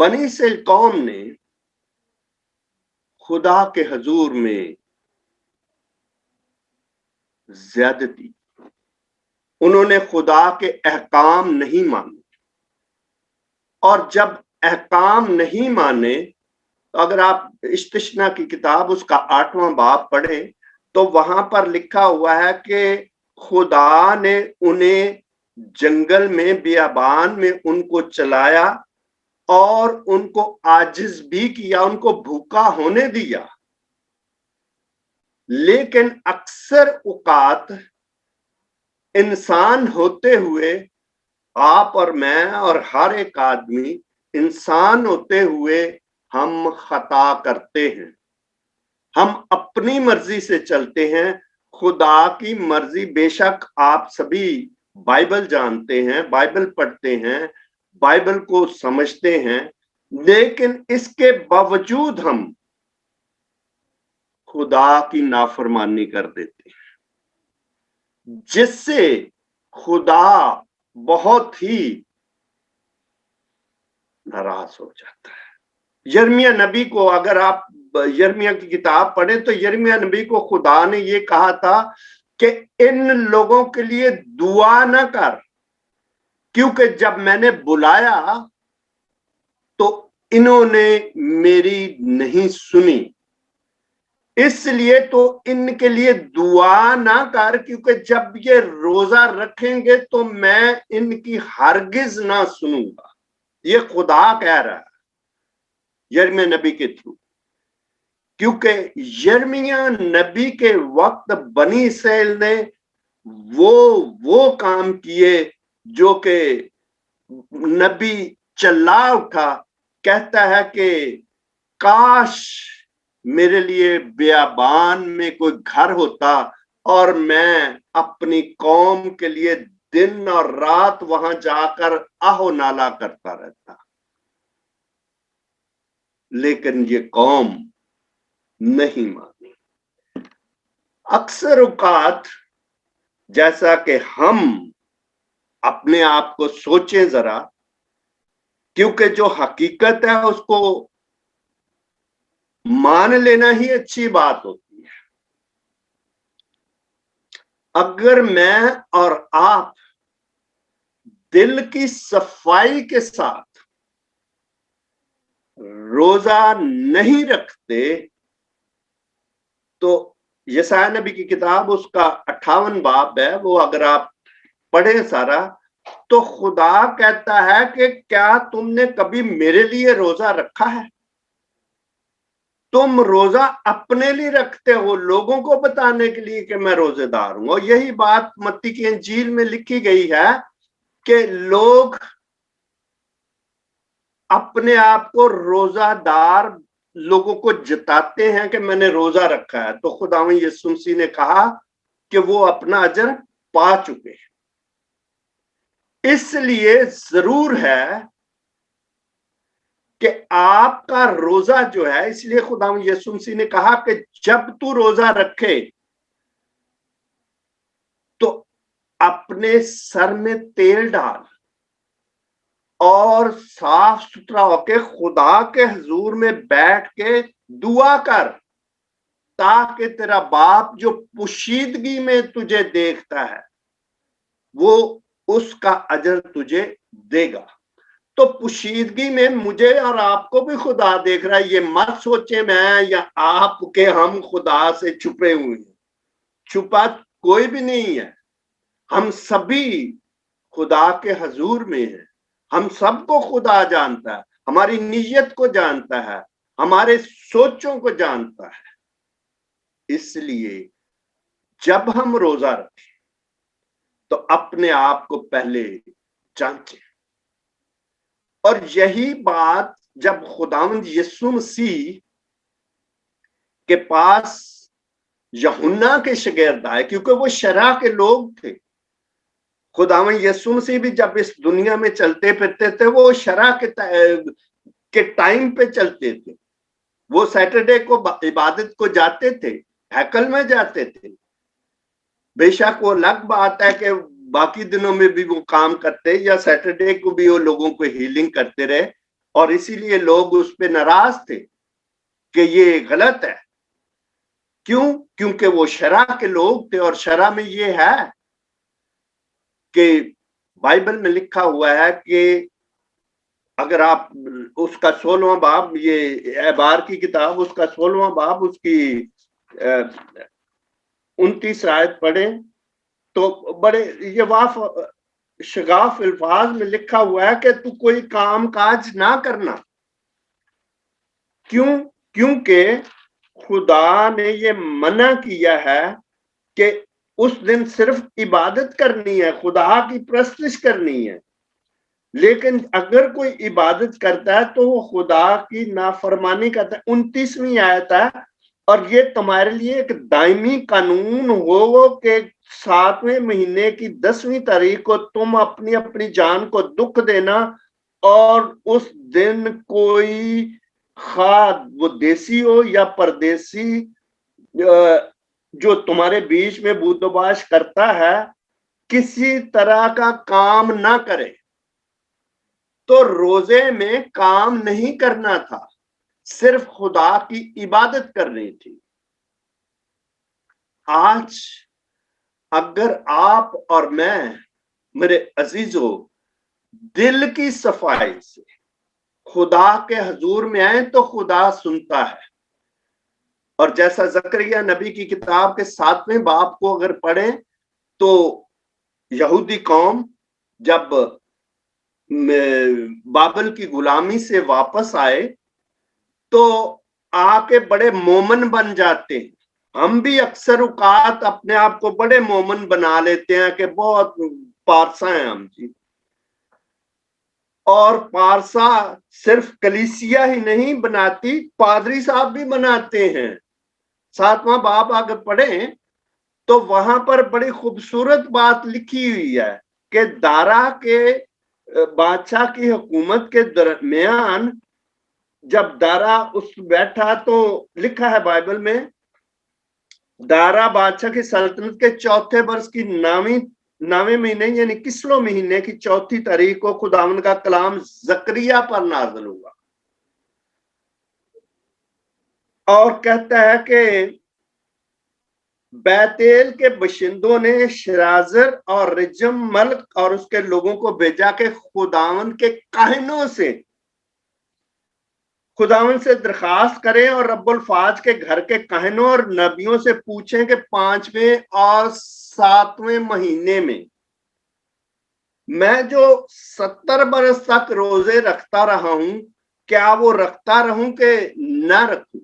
बनी इस्राएल कौम ने खुदा के हजूर में ज्यादती, उन्होंने खुदा के अहकाम नहीं माने। और जब अहकाम नहीं माने तो अगर आप इस्तिश्ना की किताब उसका 8वां बाब पढ़े तो वहां पर लिखा हुआ है कि खुदा ने उन्हें जंगल में बियाबान में उनको चलाया और उनको आजिज भी किया, उनको भूखा होने दिया। लेकिन अक्सर औकात इंसान होते हुए, आप और मैं और हर एक आदमी इंसान होते हुए हम खता करते हैं। हम अपनी मर्जी से चलते हैं। खुदा की मर्जी, बेशक आप सभी बाइबल जानते हैं, बाइबल पढ़ते हैं, बाइबल को समझते हैं, लेकिन इसके बावजूद हम खुदा की नाफरमानी कर देते हैं, जिससे खुदा बहुत ही नाराज हो जाता है। यिर्मयाह नबी को अगर आप यिर्मयाह की किताब पढ़ें तो यिर्मयाह नबी को खुदा ने ये कहा था कि इन लोगों के लिए दुआ न कर क्योंकि जब मैंने बुलाया तो इन्होंने मेरी नहीं सुनी, इसलिए तो इनके लिए दुआ ना कर, क्योंकि जब ये रोजा रखेंगे तो मैं इनकी हरगिज ना सुनूंगा। ये खुदा कह रहा है यिर्मयाह नबी के थ्रू, क्योंकि यिर्मयाह नबी के वक्त बनी इस्राएल ने वो काम किए जो कि नबी चिल्ला उठा, कहता है कि काश मेरे लिए बियाबान में कोई घर होता और मैं अपनी कौम के लिए दिन और रात वहां जाकर आहो नाला करता रहता। लेकिन ये कौम नहीं मानी। अक्सर औकात जैसा कि हम अपने आप को सोचें जरा, क्योंकि जो हकीकत है उसको मान लेना ही अच्छी बात होती है। अगर मैं और आप दिल की सफाई के साथ रोजा नहीं रखते तो यशायाह नबी की किताब उसका 58 बाब है, वो अगर आप पढ़े सारा, तो खुदा कहता है कि क्या तुमने कभी मेरे लिए रोजा रखा है? तुम रोजा अपने लिए रखते हो, लोगों को बताने के लिए कि मैं रोजेदार हूं। और यही बात मत्ती की इंजील में लिखी गई है कि लोग अपने आप को रोजादार लोगों को जताते हैं कि मैंने रोजा रखा है, तो खुदावंद यीशु मसीह ने कहा कि वो अपना अजर पा चुके हैं। इसलिए जरूर है कि आपका रोजा जो है, इसलिए खुदावंद यीशु मसीह ने कहा कि जब तू रोजा रखे तो अपने सर में तेल डाल और साफ सुथरा होके खुदा के हुजूर में बैठ के दुआ कर, ताकि तेरा बाप जो पोशीदगी में तुझे देखता है वो उसका अजर तुझे देगा। तो पोशीदगी में मुझे और आपको भी खुदा देख रहा है। ये मत सोचे मैं या आप के हम खुदा से छुपे हुए हैं, छुपा कोई भी नहीं है। हम सभी खुदा के हुजूर में हैं। हम सबको खुदा जानता है, हमारी नीयत को जानता है, हमारे सोचों को जानता है। इसलिए जब हम रोजा रखें तो अपने आप को पहले जांचें। और यही बात जब खुदावंद यीशु मसीह के पास यूहन्ना के शागिर्द आए, क्योंकि वो शरा के लोग थे। खुदावंद यीशु मसीह भी जब इस दुनिया में चलते फिरते थे वो शरा के टाइम पे चलते थे। वो सैटरडे को इबादत को जाते थे, हैकल में जाते थे। बेशक वो अलग बात है कि बाकी दिनों में भी वो काम करते, या सैटरडे को भी वो लोगों को हीलिंग करते रहे, और इसीलिए लोग उस पे नाराज थे कि ये गलत है। क्यों? क्योंकि वो शरा के लोग थे। और शरा में ये है कि बाइबल में लिखा हुआ है कि अगर आप उसका 16वां बाब, ये एबार की किताब उसका 16वां बाब उसकी 29 आयत पढ़े तो बड़े ये वाफ शगाफ अल्फाज में लिखा हुआ है कि तू कोई काम काज ना करना। क्यों? क्योंकि खुदा ने ये मना किया है कि उस दिन सिर्फ इबादत करनी है, खुदा की प्रस्तुति करनी है। लेकिन अगर कोई इबादत करता है तो वो खुदा की नाफरमानी करता है। 29वीं आयत है, और ये तुम्हारे लिए एक दायमी कानून हो कि 7वें महीने की 10वीं तारीख को तुम अपनी अपनी जान को दुख देना, और उस दिन कोई खाद वो देसी हो या परदेसी जो तुम्हारे बीच में बूदोबाश करता है किसी तरह का काम ना करे। तो रोजे में काम नहीं करना था, सिर्फ खुदा की इबादत करनी थी। आज अगर आप और मैं, मेरे अजीजों, दिल की सफाई से खुदा के हजूर में आए तो खुदा सुनता है। और जैसा जकरिया नबी की किताब के 7वें बाब को अगर पढ़े तो यहूदी कौम जब बाबल की गुलामी से वापस आए तो आके बड़े मोमन बन जाते हैं। हम भी अक्सर औकात अपने आप को बड़े मोमन बना लेते हैं कि बहुत पारसा हैं हम जी। और पारसा सिर्फ कलीसिया ही नहीं बनाती, पादरी साहब भी बनाते हैं। 7वां बाब अगर पढ़े तो वहां पर बड़ी खूबसूरत बात लिखी हुई है कि दारा के बादशाह की हुकूमत के दरमियान जब दारा उस बैठा तो लिखा है बाइबल में, दारा बादशाह की सल्तनत के 4थे वर्ष की 9वें महीने यानी किस्लो महीने की 4थी तारीख को खुदावंद का कलाम जकरिया पर नाज़िल हुआ और कहता है कि बैतेल के बशिंदों ने शराजर और रिजम मल्क और उसके लोगों को भेजा के खुदावंद के काहिनों से खुदावंद से दरखास्त करें और रब्बुल फाज के घर के काहिनों और नबियों से पूछें कि 5वें और 7वें महीने में मैं जो 70 बरस तक रोजे रखता रहा हूं क्या वो रखता रहूं कि ना रखूं।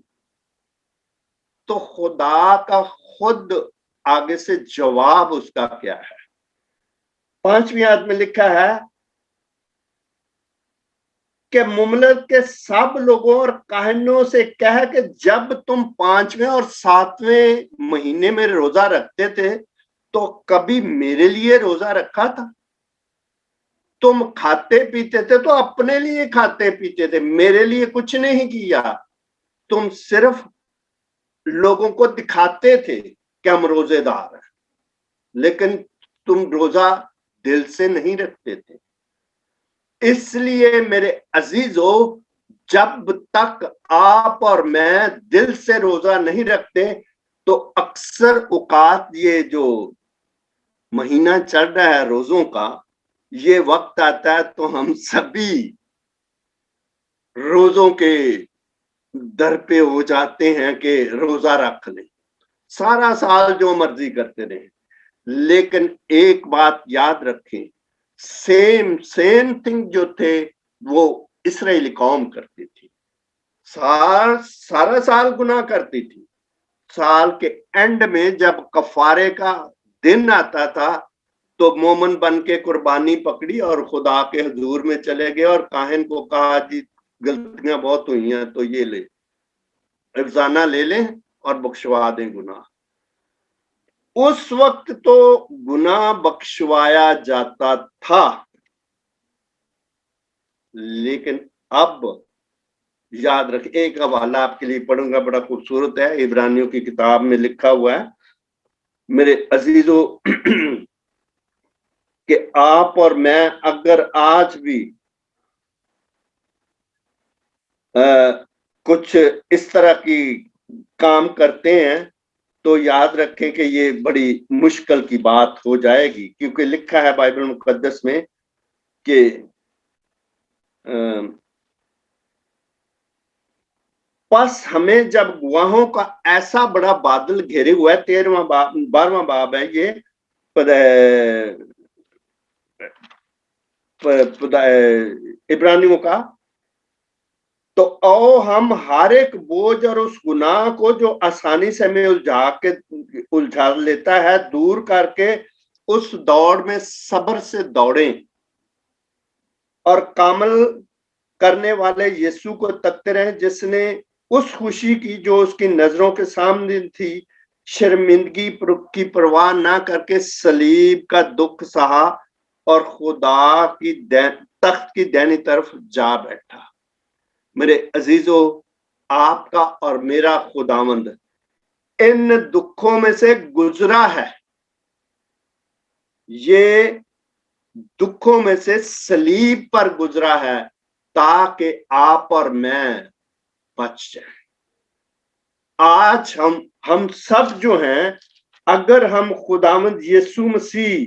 तो खुदा का खुद आगे से जवाब उसका क्या है। 5वीं आयत में लिखा है कि मुमलक के सब लोगों और काहिनों से कह कि जब तुम 5वें और 7वें महीने में रोजा रखते थे तो कभी मेरे लिए रोजा रखा था? तुम खाते पीते थे तो अपने लिए खाते पीते थे, मेरे लिए कुछ नहीं किया। तुम सिर्फ लोगों को दिखाते थे कि हम रोजेदार हैं, लेकिन तुम रोजा दिल से नहीं रखते थे। इसलिए मेरे अजीजों, जब तक आप और मैं दिल से रोजा नहीं रखते तो अक्सर औकात ये जो महीना चल रहा है रोजों का, ये वक्त आता है तो हम सभी रोजों के दर पे हो जाते हैं कि रोजा रख लें, सारा साल जो मर्जी करते रहें। लेकिन एक बात याद रखें, सेम थिंग जो थे वो इस्राएली कौम करती थी। सारा साल गुनाह करती थी। साल के एंड में जब कफारे का दिन आता था तो मोमन बन के कुर्बानी पकड़ी और खुदा के हजूर में चले गए और काहिन को कहा जी गलतियां बहुत हुई हैं तो ये ले अफजाना ले लें और बख्शवा दें गुनाह। उस वक्त तो गुनाह बख्शवाया जाता था, लेकिन अब याद रख, एक हवाला आपके लिए पढ़ूंगा, बड़ा खूबसूरत है, इब्रानियों की किताब में लिखा हुआ है। मेरे अजीजों कि आप और मैं अगर आज भी कुछ इस तरह की काम करते हैं तो याद रखें कि ये बड़ी मुश्किल की बात हो जाएगी, क्योंकि लिखा है बाइबल मुकद्दस में कि बस हमें जब गुआहों का ऐसा बड़ा बादल घेरे हुआ है, 12वां बाब है ये इब्रानियों का, तो आओ हम हर एक बोझ और उस गुनाह को जो आसानी से हमें उलझा लेता है दूर करके उस दौड़ में सब्र से दौड़ें और कामल करने वाले यीशु को तकते रहें, जिसने उस खुशी की जो उसकी नजरों के सामने थी शर्मिंदगी की परवाह ना करके सलीब का दुख सहा और खुदा की तख्त की दाहिनी तरफ जा बैठा। मेरे अजीजों, आपका और मेरा खुदावंद इन दुखों में से गुजरा है। ये दुखों में से सलीब पर गुजरा है ताकि आप और मैं बच जाएं। आज हम सब जो हैं, अगर हम खुदावंद यीशु मसीह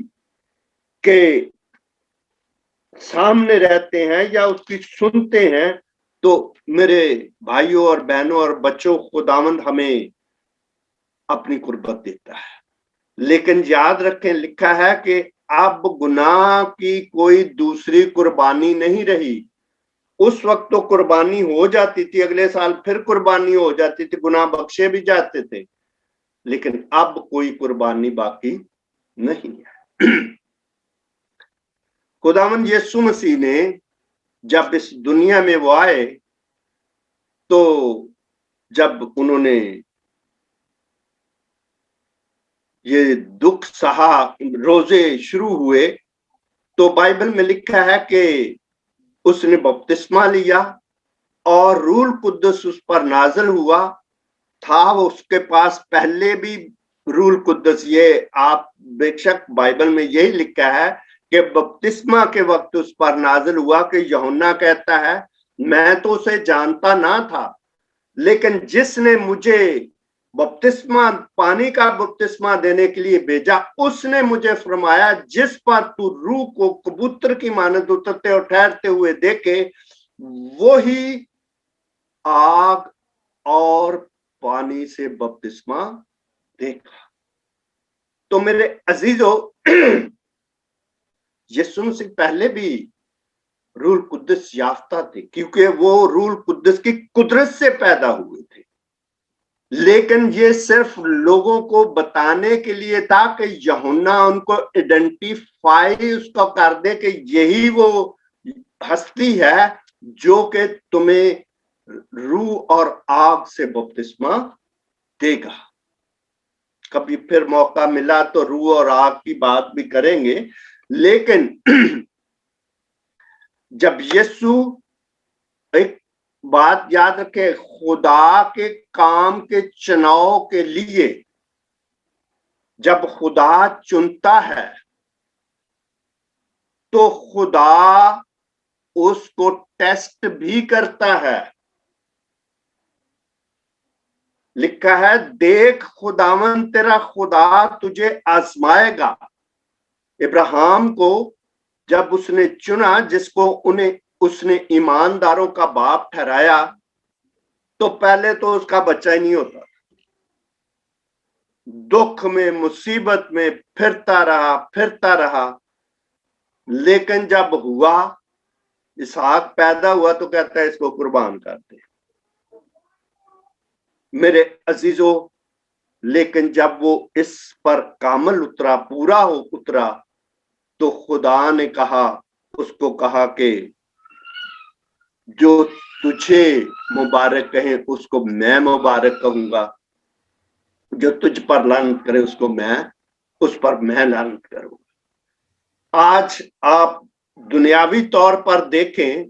के सामने रहते हैं या उसकी सुनते हैं, तो मेरे भाइयों और बहनों और बच्चों, खुदावंद हमें अपनी कुर्बत देता है। लेकिन याद रखें, लिखा है कि अब गुनाह की कोई दूसरी कुर्बानी नहीं रही। उस वक्त तो कुर्बानी हो जाती थी, अगले साल फिर कुर्बानी हो जाती थी, गुनाह बख्शे भी जाते थे, लेकिन अब कोई कुर्बानी बाकी नहीं है। खुदावंद यीशु मसीह ने जब इस दुनिया में वो आए, तो जब उन्होंने ये दुख सहा, रोजे शुरू हुए, तो बाइबल में लिखा है कि उसने बपतिस्मा लिया और रूह कुद्दुस उस पर नाज़िल हुआ था। वो उसके पास पहले भी रूह कुद्दुस, ये आप बेशक बाइबल में यही लिखा है कि बपतिस्मा के वक्त उस पर नाज़िल हुआ कि यूहन्ना कहता है, मैं तो उसे जानता ना था, लेकिन जिसने मुझे बपतिस्मा, पानी का बपतिस्मा देने के लिए भेजा, उसने मुझे फरमाया, जिस पर तू रूह को कबूतर की मानद उतरते और ठहरते हुए देखे, वो ही आग और पानी से बपतिस्मा देगा। तो मेरे अजीजों, यीशु मसीह पहले भी रूह कुद्दुस याफ्ता थे, क्योंकि वो रूह कुद्दुस की कुदरत से पैदा हुए थे। लेकिन ये सिर्फ लोगों को बताने के लिए था कि यूहन्ना उनको आइडेंटिफाई उसको कर दे कि यही वो हस्ती है जो कि तुम्हें रूह और आग से बपतिस्मा देगा। कभी फिर मौका मिला तो रूह और आग की बात भी करेंगे। लेकिन जब यीशु, एक बात याद रखे, खुदा के काम के चुनाव के लिए जब खुदा चुनता है तो खुदा उसको टेस्ट भी करता है। लिखा है, देख खुदावन तेरा खुदा तुझे आजमाएगा। इब्राहिम को जब उसने चुना, जिसको उसने ईमानदारों का बाप ठहराया, तो पहले तो उसका बच्चा ही नहीं होता, दुख में मुसीबत में फिरता रहा। लेकिन जब हुआ, इसहाक पैदा हुआ, तो कहता है इसको कुर्बान कर दे। मेरे अजीजों, लेकिन जब वो इस पर कामल उतरा, पूरा उतरा, तो खुदा ने उसको कहा कि जो तुझे मुबारक कहे उसको मैं मुबारक कहूंगा, जो तुझ पर लानत करे उसको उस पर मैं लानत करूंगा। आज आप दुनियावी तौर पर देखें,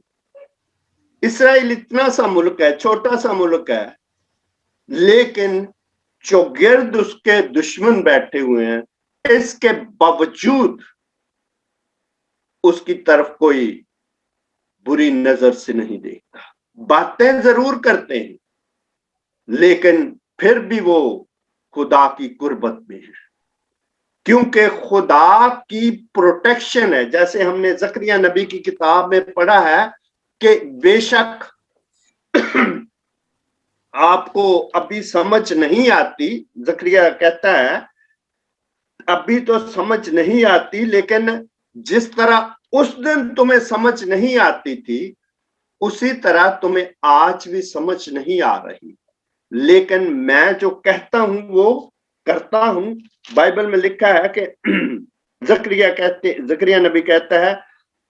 इस्राइल इतना सा मुल्क है, छोटा सा मुल्क है, लेकिन जो गिर्द उसके दुश्मन बैठे हुए हैं, इसके बावजूद उसकी तरफ कोई बुरी नजर से नहीं देखता। बातें जरूर करते हैं, लेकिन फिर भी वो खुदा की कुर्बत में है, क्योंकि खुदा की प्रोटेक्शन है। जैसे हमने जकरिया नबी की किताब में पढ़ा है कि बेशक आपको अभी समझ नहीं आती, जकरिया कहता है अभी तो समझ नहीं आती, लेकिन जिस तरह उस दिन तुम्हें समझ नहीं आती थी, उसी तरह तुम्हें आज भी समझ नहीं आ रही, लेकिन मैं जो कहता हूं वो करता हूं। बाइबल में लिखा है कि जकरिया नबी कहता है,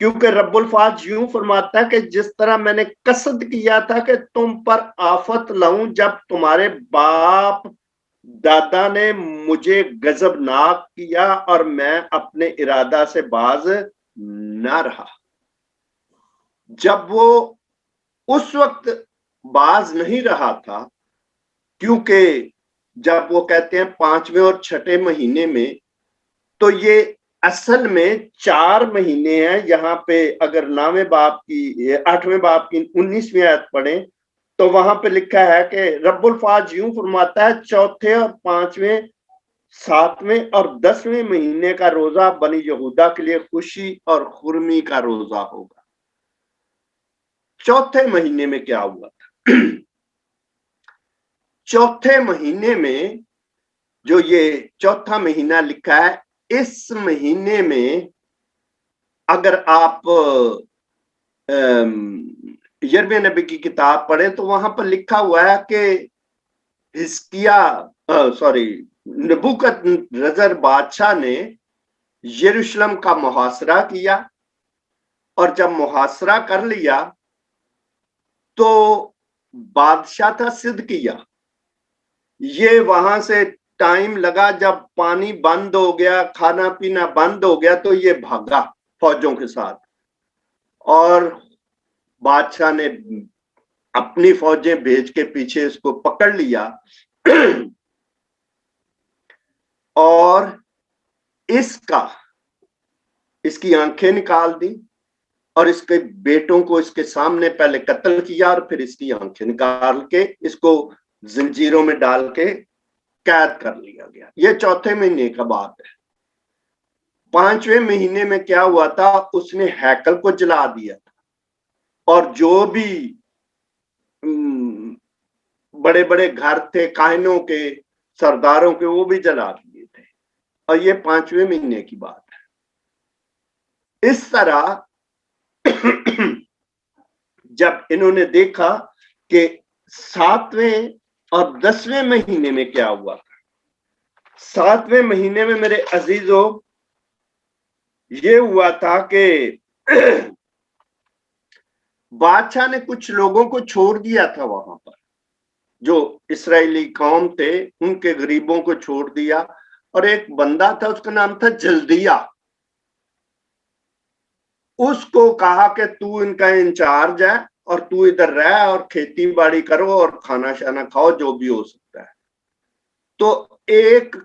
क्योंकि रब्बुल फाज यूं फरमाता है कि जिस तरह मैंने कसद किया था कि तुम पर आफत लाऊं, जब तुम्हारे बाप दादा ने मुझे गजबनाक किया और मैं अपने इरादा से बाज ना रहा। जब वो उस वक्त बाज नहीं रहा था, क्योंकि जब वो कहते हैं 5वें और 6ठे महीने में, तो ये असल में 4 महीने हैं। यहाँ पे अगर 8वें बाब की 19वीं आयत पढ़ें तो वहां पे लिखा है कि रब्बुल फाज यूं फरमाता है, चौथे और 5वें 7वें और 10वें महीने का रोजा बनी यहूदा के लिए खुशी और खुरमी का रोजा होगा। चौथे महीने में क्या हुआ था? चौथे महीने में जो ये चौथा महीना लिखा है, इस महीने में अगर आप यिर्मयाह नबी की किताब पढ़े तो वहां पर लिखा हुआ है कि नबूकदनेस्सर बादशाह ने यरूशलेम का मुहासरा किया, और जब मुहासरा कर लिया तो बादशाह था सिदकिय्याह। ये वहां से टाइम लगा, जब पानी बंद हो गया, खाना पीना बंद हो गया, तो ये भागा फौजों के साथ, और बादशाह ने अपनी फौजें भेज के पीछे इसको पकड़ लिया और इसकी आंखें निकाल दी और इसके बेटों को इसके सामने पहले कत्ल किया और फिर इसकी आंखें निकाल के इसको जंजीरों में डाल के कैद कर लिया गया। ये चौथे महीने का बात है। 5वें महीने में क्या हुआ था? उसने हैकल को जला दिया था, और जो भी बड़े बड़े घर थे काहिनों के, सरदारों के, वो भी जला दिए थे। और ये 5वें महीने की बात है। इस तरह जब इन्होंने देखा कि 7वें और 10वें महीने में क्या हुआ, 7वें महीने में मेरे अजीजों ये हुआ था कि बादशाह ने कुछ लोगों को छोड़ दिया था वहां पर, जो इस्राएली कौम थे उनके गरीबों को छोड़ दिया, और एक बंदा था उसका नाम था जल्दिया। उसको कहा कि तू इनका इंचार्ज है और तू इधर रह और खेती बाड़ी करो और खाना शाना खाओ, जो भी हो सकता है। तो एक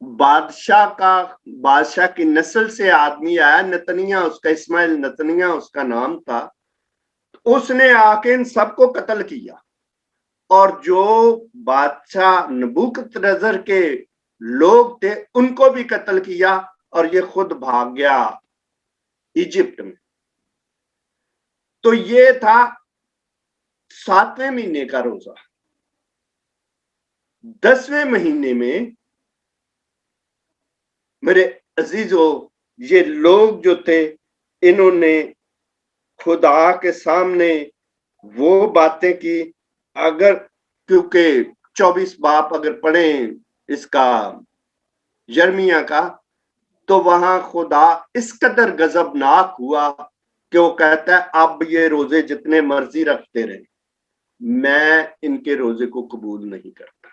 बादशाह की नस्ल से आदमी आया, नतनिया उसका, इस्माइल नतनिया उसका नाम था। उसने आके इन सबको कत्ल किया, और जो बादशाह नबूकदनेस्सर के लोग थे उनको भी कत्ल किया, और ये खुद भाग गया इजिप्ट में। तो ये था 7वें महीने का रोजा। 10वें महीने में मेरे अजीजों ये लोग जो थे इन्होंने खुदा के सामने वो बातें की, अगर क्योंकि 24 बाप अगर पढ़ें इसका यिर्मयाह का, तो वहां खुदा इस कदर गजबनाक हुआ कि वो कहता है अब ये रोजे जितने मर्जी रखते रहे, मैं इनके रोजे को कबूल नहीं करता।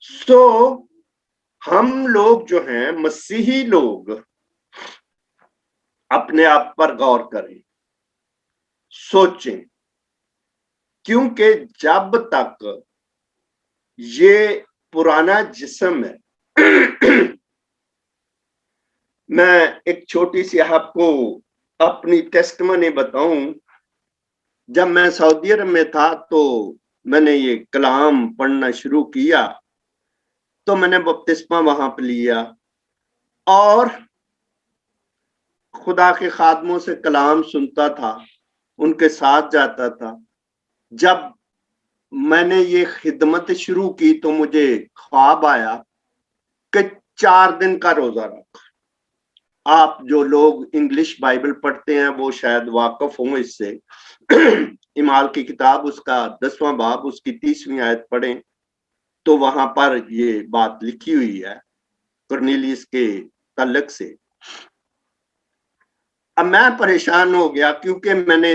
सो हम लोग जो हैं मसीही लोग अपने आप पर गौर करें, सोचें, क्योंकि जब तक ये पुराना जिस्म है मैं एक छोटी सी आपको अपनी टेस्टमनी बताऊं। जब मैं सऊदी अरब में था तो मैंने ये कलाम पढ़ना शुरू किया, तो मैंने बपतिस्मा वहां पे लिया और खुदा के खादमों से कलाम सुनता था, उनके साथ जाता था। जब मैंने ये खिदमत शुरू की तो मुझे ख्वाब आया कि 4 दिन का रोजा रख। आप जो लोग इंग्लिश बाइबल पढ़ते हैं वो शायद वाकफ हों इससे। इमाल की किताब उसका 10वां बाब उसकी 30वीं आयत पढ़ें तो वहां पर ये बात लिखी हुई है कुरनेलियुस के तल्लक से। अब मैं परेशान हो गया क्योंकि मैंने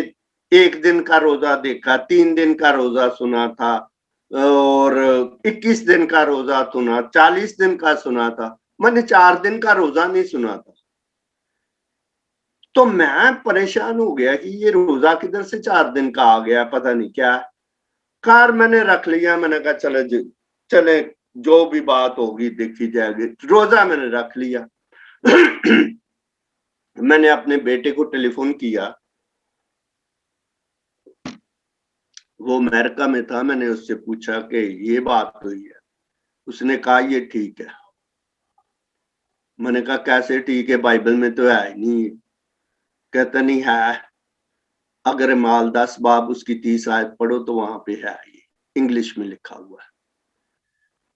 1 दिन का रोजा देखा, 3 दिन का रोजा सुना था और 21 दिन का रोजा सुना, 40 दिन का सुना था, मैंने 4 दिन का रोजा नहीं सुना था। तो मैं परेशान हो गया कि ये रोजा किधर से 4 दिन का आ गया, पता नहीं क्या। कार मैंने रख लिया, मैंने कहा चले जो भी बात होगी देखी जाएगी। रोजा मैंने रख लिया। मैंने अपने बेटे को टेलीफोन किया, वो अमेरिका में था। मैंने उससे पूछा कि ये बात हुई है, उसने कहा ये ठीक है। मैंने कहा कैसे ठीक है, बाइबल में तो है ही नहीं। कहता नहीं है, अगर माल 10 बाब उसकी 30 आयत पढ़ो तो वहां पे है, ये इंग्लिश में लिखा हुआ है।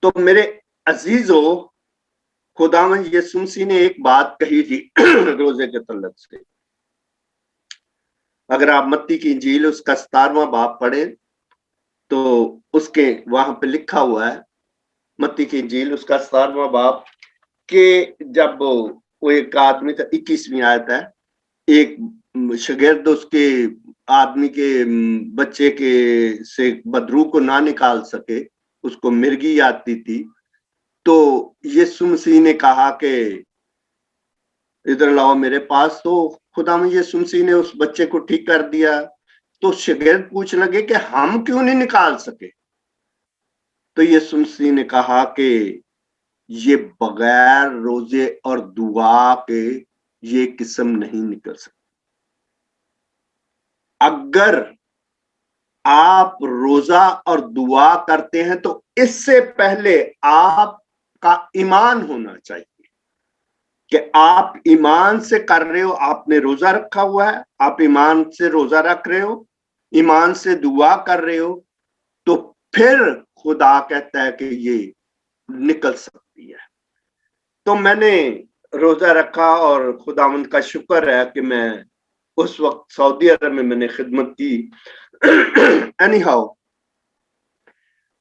तो मेरे अजीजों, खुदावंद यीशु मसीह ने एक बात कही थी रोजे के तल्लक से। अगर आप मत्ती की इंजील उसका 17वां बाब पढ़े तो उसके वहां पे लिखा हुआ है, मत्ती की इंजील उसका 17वां बाब, कि जब वो एक आदमी था, 21वीं आयत है, एक शागिर्द उसके आदमी के बच्चे के से बदरू को ना निकाल सके, उसको मिर्गी आती थी, तो यीशु मसीह ने कहा कि इधर लाओ मेरे पास। तो खुदावंद यीशु मसीह ने उस बच्चे को ठीक कर दिया। तो शागिर्द पूछने लगे कि हम क्यों नहीं निकाल सके। तो यीशु मसीह ने कहा कि ये बगैर रोजे और दुआ के ये किस्म नहीं निकल सकती। अगर आप रोजा और दुआ करते हैं तो इससे पहले आपका ईमान होना चाहिए कि आप ईमान से कर रहे हो। आपने रोजा रखा हुआ है, आप ईमान से रोजा रख रहे हो, ईमान से दुआ कर रहे हो, तो फिर खुदा कहता है कि ये निकल सकती है। तो मैंने रोजा रखा और खुदावंद का शुक्र है कि मैं उस वक्त सऊदी अरब में मैंने खिदमत की। एनीहाउ,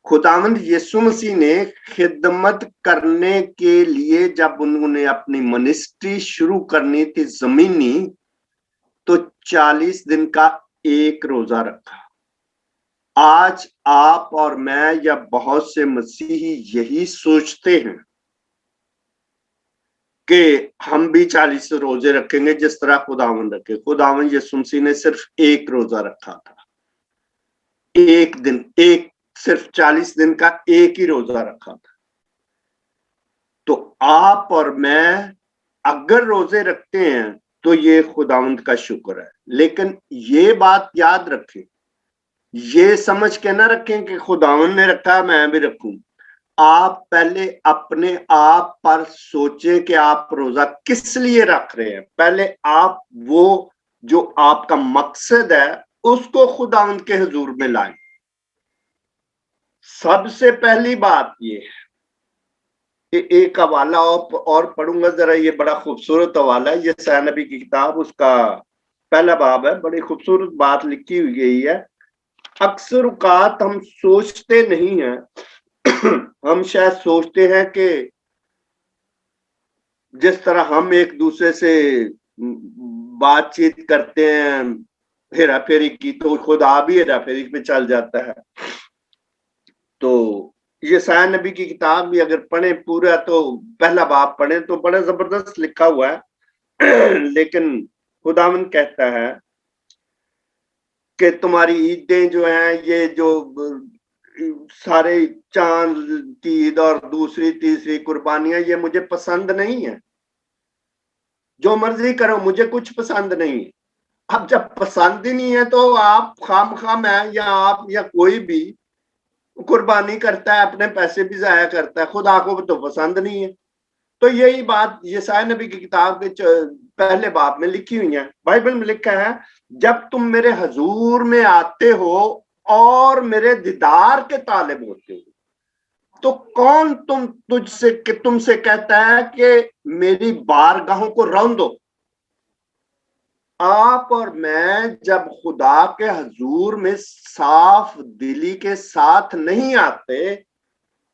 खुदावंद यीशु मसीह ने खिदमत करने के लिए जब उन्होंने अपनी मिनिस्ट्री शुरू करनी थी जमीनी, तो 40 दिन का एक रोजा रखा। आज आप और मैं या बहुत से मसीही यही सोचते हैं कि हम भी 40 रोजे रखेंगे जिस तरह खुदावंद रखे। खुदावंद यीशु मसीह ने सिर्फ एक रोजा रखा था, एक दिन, एक सिर्फ 40 दिन का एक ही रोजा रखा था। तो आप और मैं अगर रोजे रखते हैं तो ये खुदावंद का शुक्र है। लेकिन ये बात याद रखें, ये समझ के ना रखें कि खुदावंद ने रखा मैं भी रखूं। आप पहले अपने आप पर सोचें कि आप रोजा किस लिए रख रहे हैं। पहले आप वो जो आपका मकसद है उसको खुदावंद के हुजूर में लाएं। सबसे पहली बात ये है कि एक हवाला और पढ़ूंगा जरा, ये बड़ा खूबसूरत हवाला है, ये यशायाह नबी की किताब उसका पहला बाब है। बड़ी खूबसूरत बात लिखी हुई गई है। अक्सर औकात हम सोचते नहीं हैं, हम शायद सोचते हैं कि जिस तरह हम एक दूसरे से बातचीत करते हैं हेरा फेरी की, तो खुदा भी हेरा फेरी पे चल जाता है। तो यशायाह नबी की किताब भी अगर पढ़े पूरा, तो पहला बाब पढ़े तो बड़ा जबरदस्त लिखा हुआ है। लेकिन खुदावंद कहता है कि तुम्हारी ईदें जो हैं, ये जो सारे चांद की ईद और दूसरी तीसरी कुर्बानियां, ये मुझे पसंद नहीं है। जो मर्जी करो, मुझे कुछ पसंद नहीं है। अब जब पसंद ही नहीं है तो आप खाम है, या आप या कोई भी कुर्बानी करता है, अपने पैसे भी जाया करता है, खुदा को तो पसंद नहीं है। तो यही बात यशायाह नबी की किताब के पहले बाब में लिखी हुई है। बाइबल में लिखा है, जब तुम मेरे हजूर में आते हो और मेरे दीदार के तालिब होते हो, तो कौन तुमसे कहता है कि मेरी बारगाहों को रौंदो। आप और मैं जब खुदा के हजूर में साफ दिली के साथ नहीं आते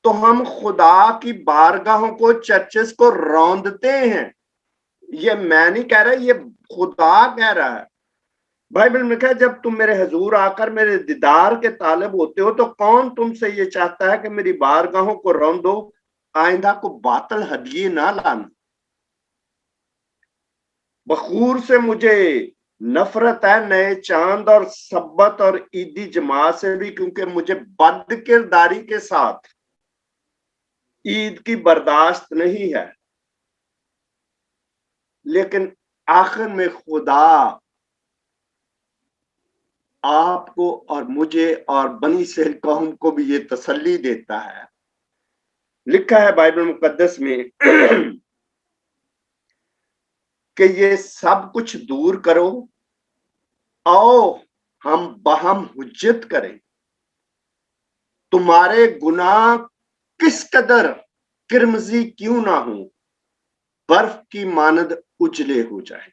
तो हम खुदा की बारगाहों को, चर्चेस को रौंदते हैं। ये मैं नहीं कह रहा, ये खुदा कह रहा है। बाइबल में कहा, जब तुम मेरे हजूर आकर मेरे दीदार के तालिब होते हो तो कौन तुमसे ये चाहता है कि मेरी बारगाहों को रौंदो। आइंदा को बातल हदिये ना लाना। बखूर से मुझे नफरत है, नए चांद और सब्बत और ईदी जमात से भी, क्योंकि मुझे बद किरदारी के साथ ईद की बर्दाश्त नहीं है। लेकिन आखिर में खुदा आपको और मुझे और बनी इस्राएल कौम को भी ये तसल्ली देता है लिखा है बाइबल मुकद्दस में कि ये सब कुछ दूर करो, आओ हम बहम हुज्जत करें, तुम्हारे गुनाह किस कदर किरमजी क्यों ना हो, बर्फ की मानद उजले हो जाएंगे।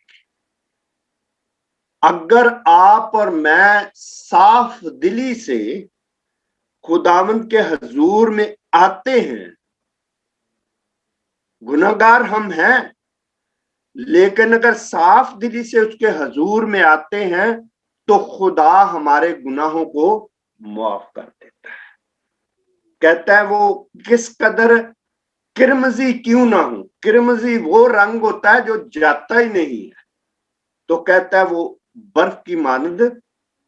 अगर आप और मैं साफ दिली से खुदावंद के हजूर में आते हैं, गुनहगार हम हैं, लेकिन अगर साफ दिली से उसके हजूर में आते हैं तो खुदा हमारे गुनाहों को माफ कर देता है। कहता है वो किस कदर किरमजी क्यों ना हो, किरमजी वो रंग होता है जो जाता ही नहीं है, तो कहता है वो बर्फ की मानद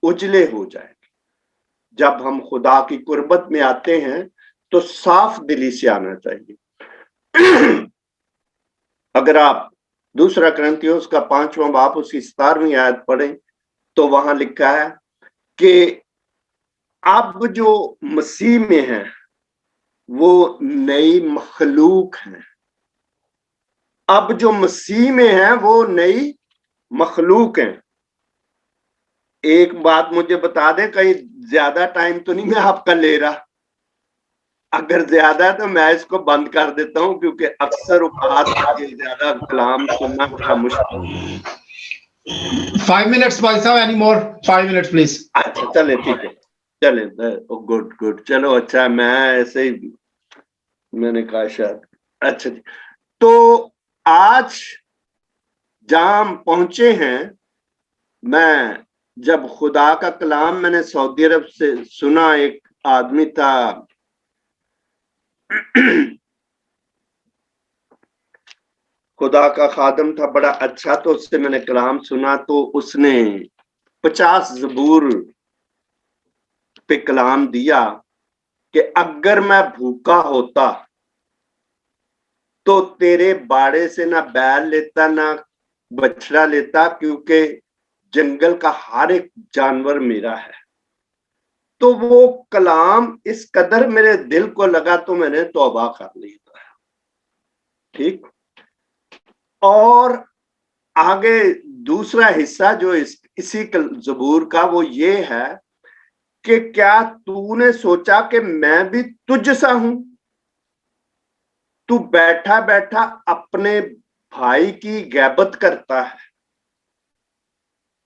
उजले हो जाएंगे। जब हम खुदा की कुर्बत में आते हैं तो साफ दिली से आना चाहिए। अगर आप दूसरा करंथियोस का 5वां बाब उसकी 17वीं आयत पढ़ें तो वहां लिखा है कि अब जो मसीह में है वो नई मखलूक है। अब जो मसीह में है वो नई मखलूक है। एक बात मुझे बता दें, कहीं ज्यादा टाइम तो नहीं मैं आपका ले रहा, अगर ज्यादा है तो मैं इसको बंद कर देता हूं, क्योंकि अक्सर उपहास के ज्यादा कलाम सुनना बड़ा मुश्किल। 5 minutes भाई साहब, एनी मोर 5 minutes प्लीज। अच्छा चले, ठीक है, चले, गुड गुड, चलो अच्छा, मैं ऐसे ही मैंने कहा शायद। अच्छा जी, तो आज जहां हम पहुंचे हैं, मैं जब खुदा का कलाम मैंने सऊदी अरब से सुना, एक आदमी था खुदा का खादम था, बड़ा अच्छा, तो उससे मैंने कलाम सुना, तो उसने 50 ज़बूर पे कलाम दिया कि अगर मैं भूखा होता तो तेरे बाड़े से ना बैल लेता ना बछड़ा लेता, क्योंकि जंगल का हर एक जानवर मेरा है। तो वो कलाम इस कदर मेरे दिल को लगा तो मैंने तौबा कर लिया। ठीक, और आगे दूसरा हिस्सा जो इसी ज़बूर का वो ये है कि क्या तूने सोचा कि मैं भी तुझ सा हूं, तू बैठा बैठा अपने भाई की गैबत करता है।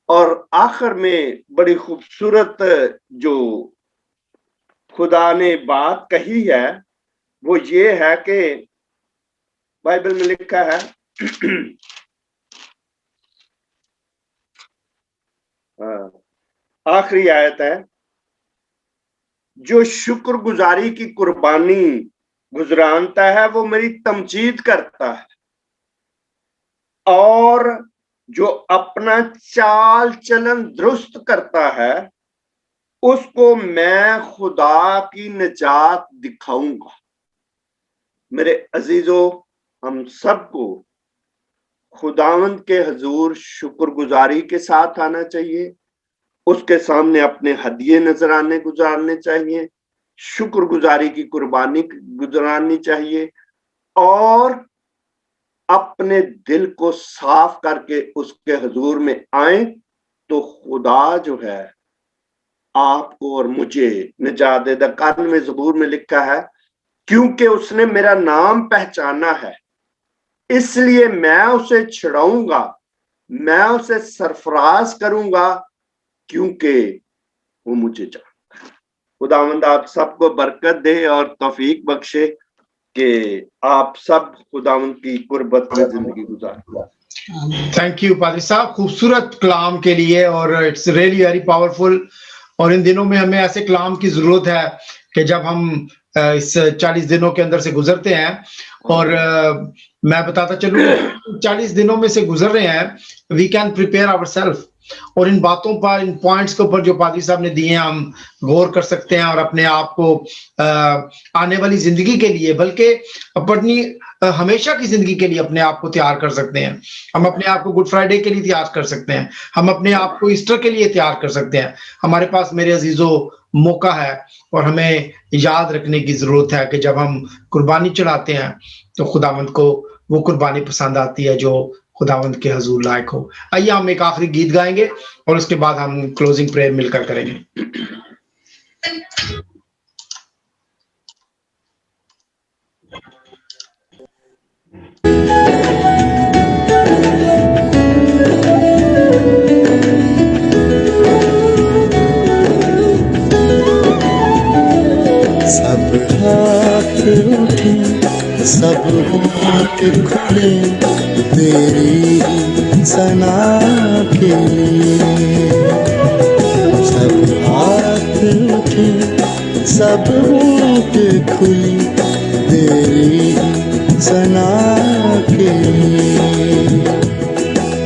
और आखिर में बड़ी खूबसूरत जो खुदा ने बात कही है वो ये है कि बाइबल में लिखा है आखिरी आयत है, जो शुक्रगुजारी की कुर्बानी गुजरानता है वो मेरी तमजीद करता है, और जो अपना चाल चलन दुरुस्त करता है उसको मैं खुदा की निजात दिखाऊंगा। मेरे अजीजों, हम सबको खुदावंद के हजूर शुक्रगुजारी के साथ आना चाहिए, उसके सामने अपने हदिये नजराने गुजारने चाहिए, शुक्रगुजारी की कुर्बानी गुजरानी चाहिए, और अपने दिल को साफ करके उसके हजूर में आए तो खुदा जो है आपको और मुझे निजात देगा। 91वें ज़बूर में लिखा है, क्योंकि उसने मेरा नाम पहचाना है इसलिए मैं उसे छुड़ाऊंगा, मैं उसे सरफराज करूंगा, क्योंकि वो मुझे जानता है। खुदावंद आप सबको बरकत दे और तौफीक बख्शे कि आप सब खुदावंद की कुर्बत में जिंदगी गुजारें। थैंक यू पादरी साहब, खूबसूरत कलाम के लिए, और इट्स रियली वेरी पावरफुल। और इन दिनों में हमें ऐसे कलाम की जरूरत है कि जब हम इस 40 दिनों के अंदर से गुजरते हैं, और मैं बताता चलूं 40 दिनों में से गुजर रहे हैं, वी कैन प्रिपेयर आवरसेल्फ, और इन बातों पर, इन पॉइंट्स के ऊपर जो पादरी साहब ने दिए हैं हम गौर कर सकते हैं, और अपने आप को आने वाली जिंदगी के लिए, बल्कि अपनी हमेशा की जिंदगी के लिए अपने आप को तैयार कर सकते हैं। हम अपने आप को गुड फ्राइडे के लिए तैयार कर सकते हैं, हम अपने आप को ईस्टर के लिए तैयार कर सकते हैं। हमारे पास मेरे अजीजों मौका है, और हमें याद रखने की जरूरत है कि जब हम कुर्बानी चढ़ाते हैं तो खुदावंद को वो कुर्बानी पसंद आती है जो खुदावंद के हजूर लायक हो। आइए हम एक आखिरी गीत गाएंगे और उसके बाद हम क्लोजिंग प्रेयर मिलकर करेंगे। सब हाथ उठे, सब होठ खुले तेरी सना के लिए। सब हाथ उठे, सब होठ खुले तेरी सना के लिए।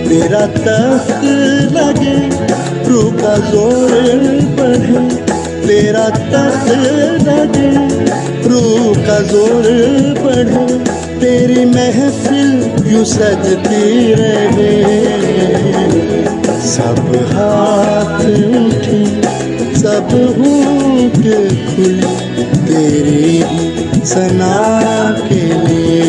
तेरा तख्त लगे, रूह का जोर बढ़े, तेरा तख्त लगे, रूह का जोर बढ़े, तेरी महफिल यूं सजती रहे। सब हाथ उठे, सब होठ खुले तेरी सना के लिए।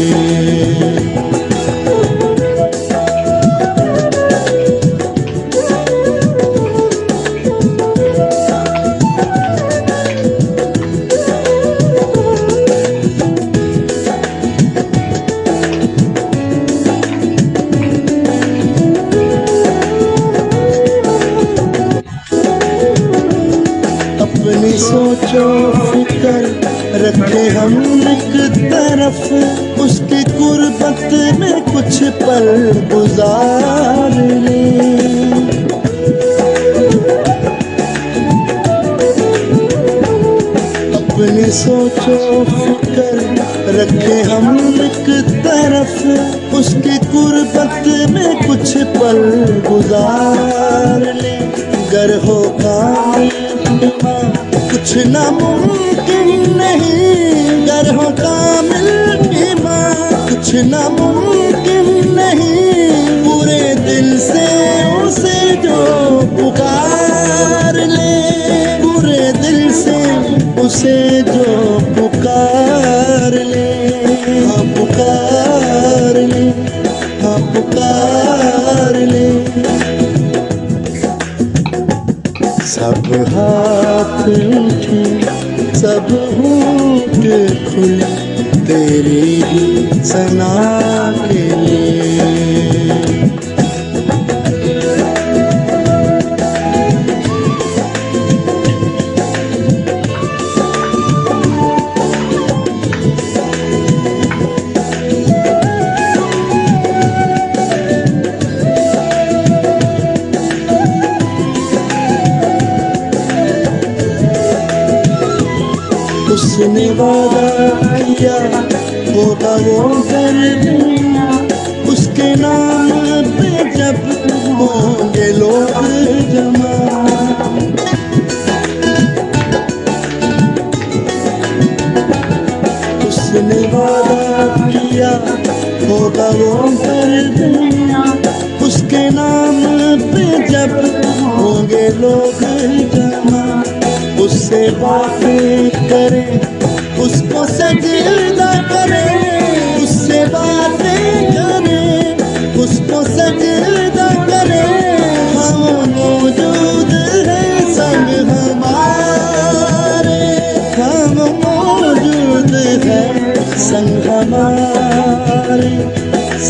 अपनी सोचो फिकर रखे हम एक तरफ, उसकी गुर्बत में कुछ पल गुजार ले। अपनी सोचो फिकर रखे हम एक तरफ, उसकी गुर्बत में कुछ पल गुजार ले। गर हो कामिल कुछ नामुमकिन नहीं, गर हो कामिल ईमान कुछ नामुमकिन नहीं। पूरे दिल से उसे जो पुकार ले, पूरे दिल से उसे जो पुकार ले। हाँ पुकार ले, हाँ पुकार ले। सब हाथ उठे, सब होठ खुले तेरी ही सना के लिए। उसने वादा किया होगा वो कर देना, उसके नाम पे जब होंगे लोग जमा। उसने वादा किया होगा वो कर देना, उसके नाम पे जब होंगे लोग जमा। उससे बातें करें, उसको सजदा करें, उससे बातें करें, उसको सजदा करें। हम मौजूद हैं संग हमारे, हम मौजूद हैं संग हमारे,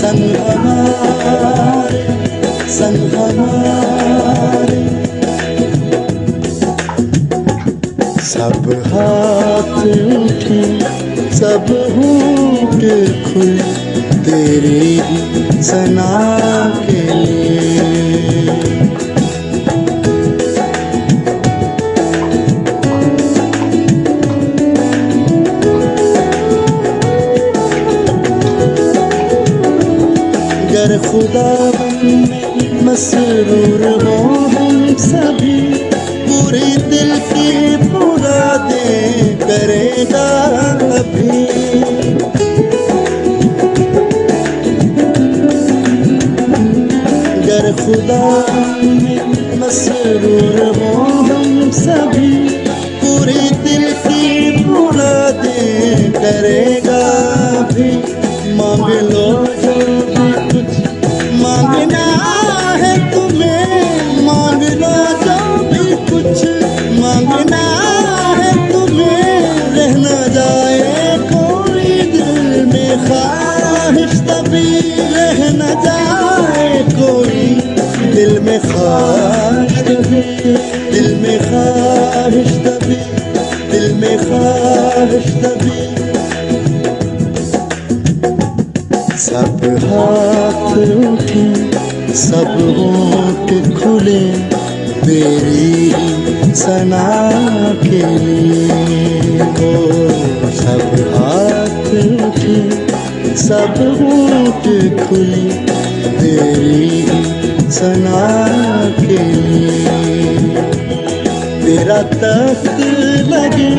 संग हमारे, संग हमारे। सब हाथ उठे, सब होठ खुले तेरी सना के लिए। गर खुदा में मसरूर हो हम सभी, पूरे दिल की मुरादें करेगा अभी। गर खुदा में मसरूर हो हम सभी, पूरे दिल की मुरादें करेगा जो भी कुछ मांगना है तुम्हें, मांग लो जो भी कुछ मांगना है तुम्हें, रह न जाए कोई दिल में ख्वाहिश तभी, रह न जाए कोई दिल में ख्वाहिश तभी, दिल में ख्वाहिश तभी, दिल में ख्वाहिश तभी। सब हाथ उठे, सब होंठ खुले तेरी सना के लिए, ओ सब हाथ उठे, सब होंठ खुले तेरी सना के लिए। तेरा तख्त लगे,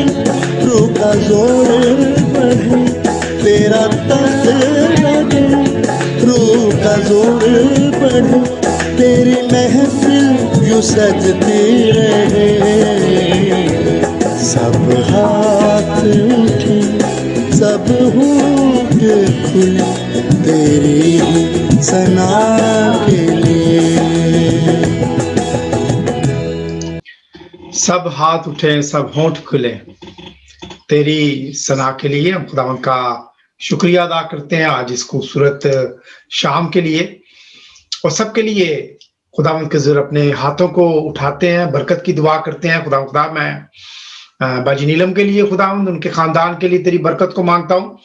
रूह का जोर बढ़े, तेरा तख्त लगे, रूह का जोर बढ़े, तेरी महफिल यूं सजती रहे। सब हाथ उठे, सब होंठ खुले तेरी सना के लिए। सब हाथ उठे, सब होंठ खुले तेरी सना के लिए। हम खुदावंद का शुक्रिया अदा करते हैं आज इस खूबसूरत शाम के लिए, और सबके लिए खुदावंद के ज़रिए अपने हाथों को उठाते हैं, बरकत की दुआ करते हैं। खुदा मैं बाजी नीलम के लिए खुदावंद, उनके खानदान के लिए तेरी बरकत को मांगता हूँ।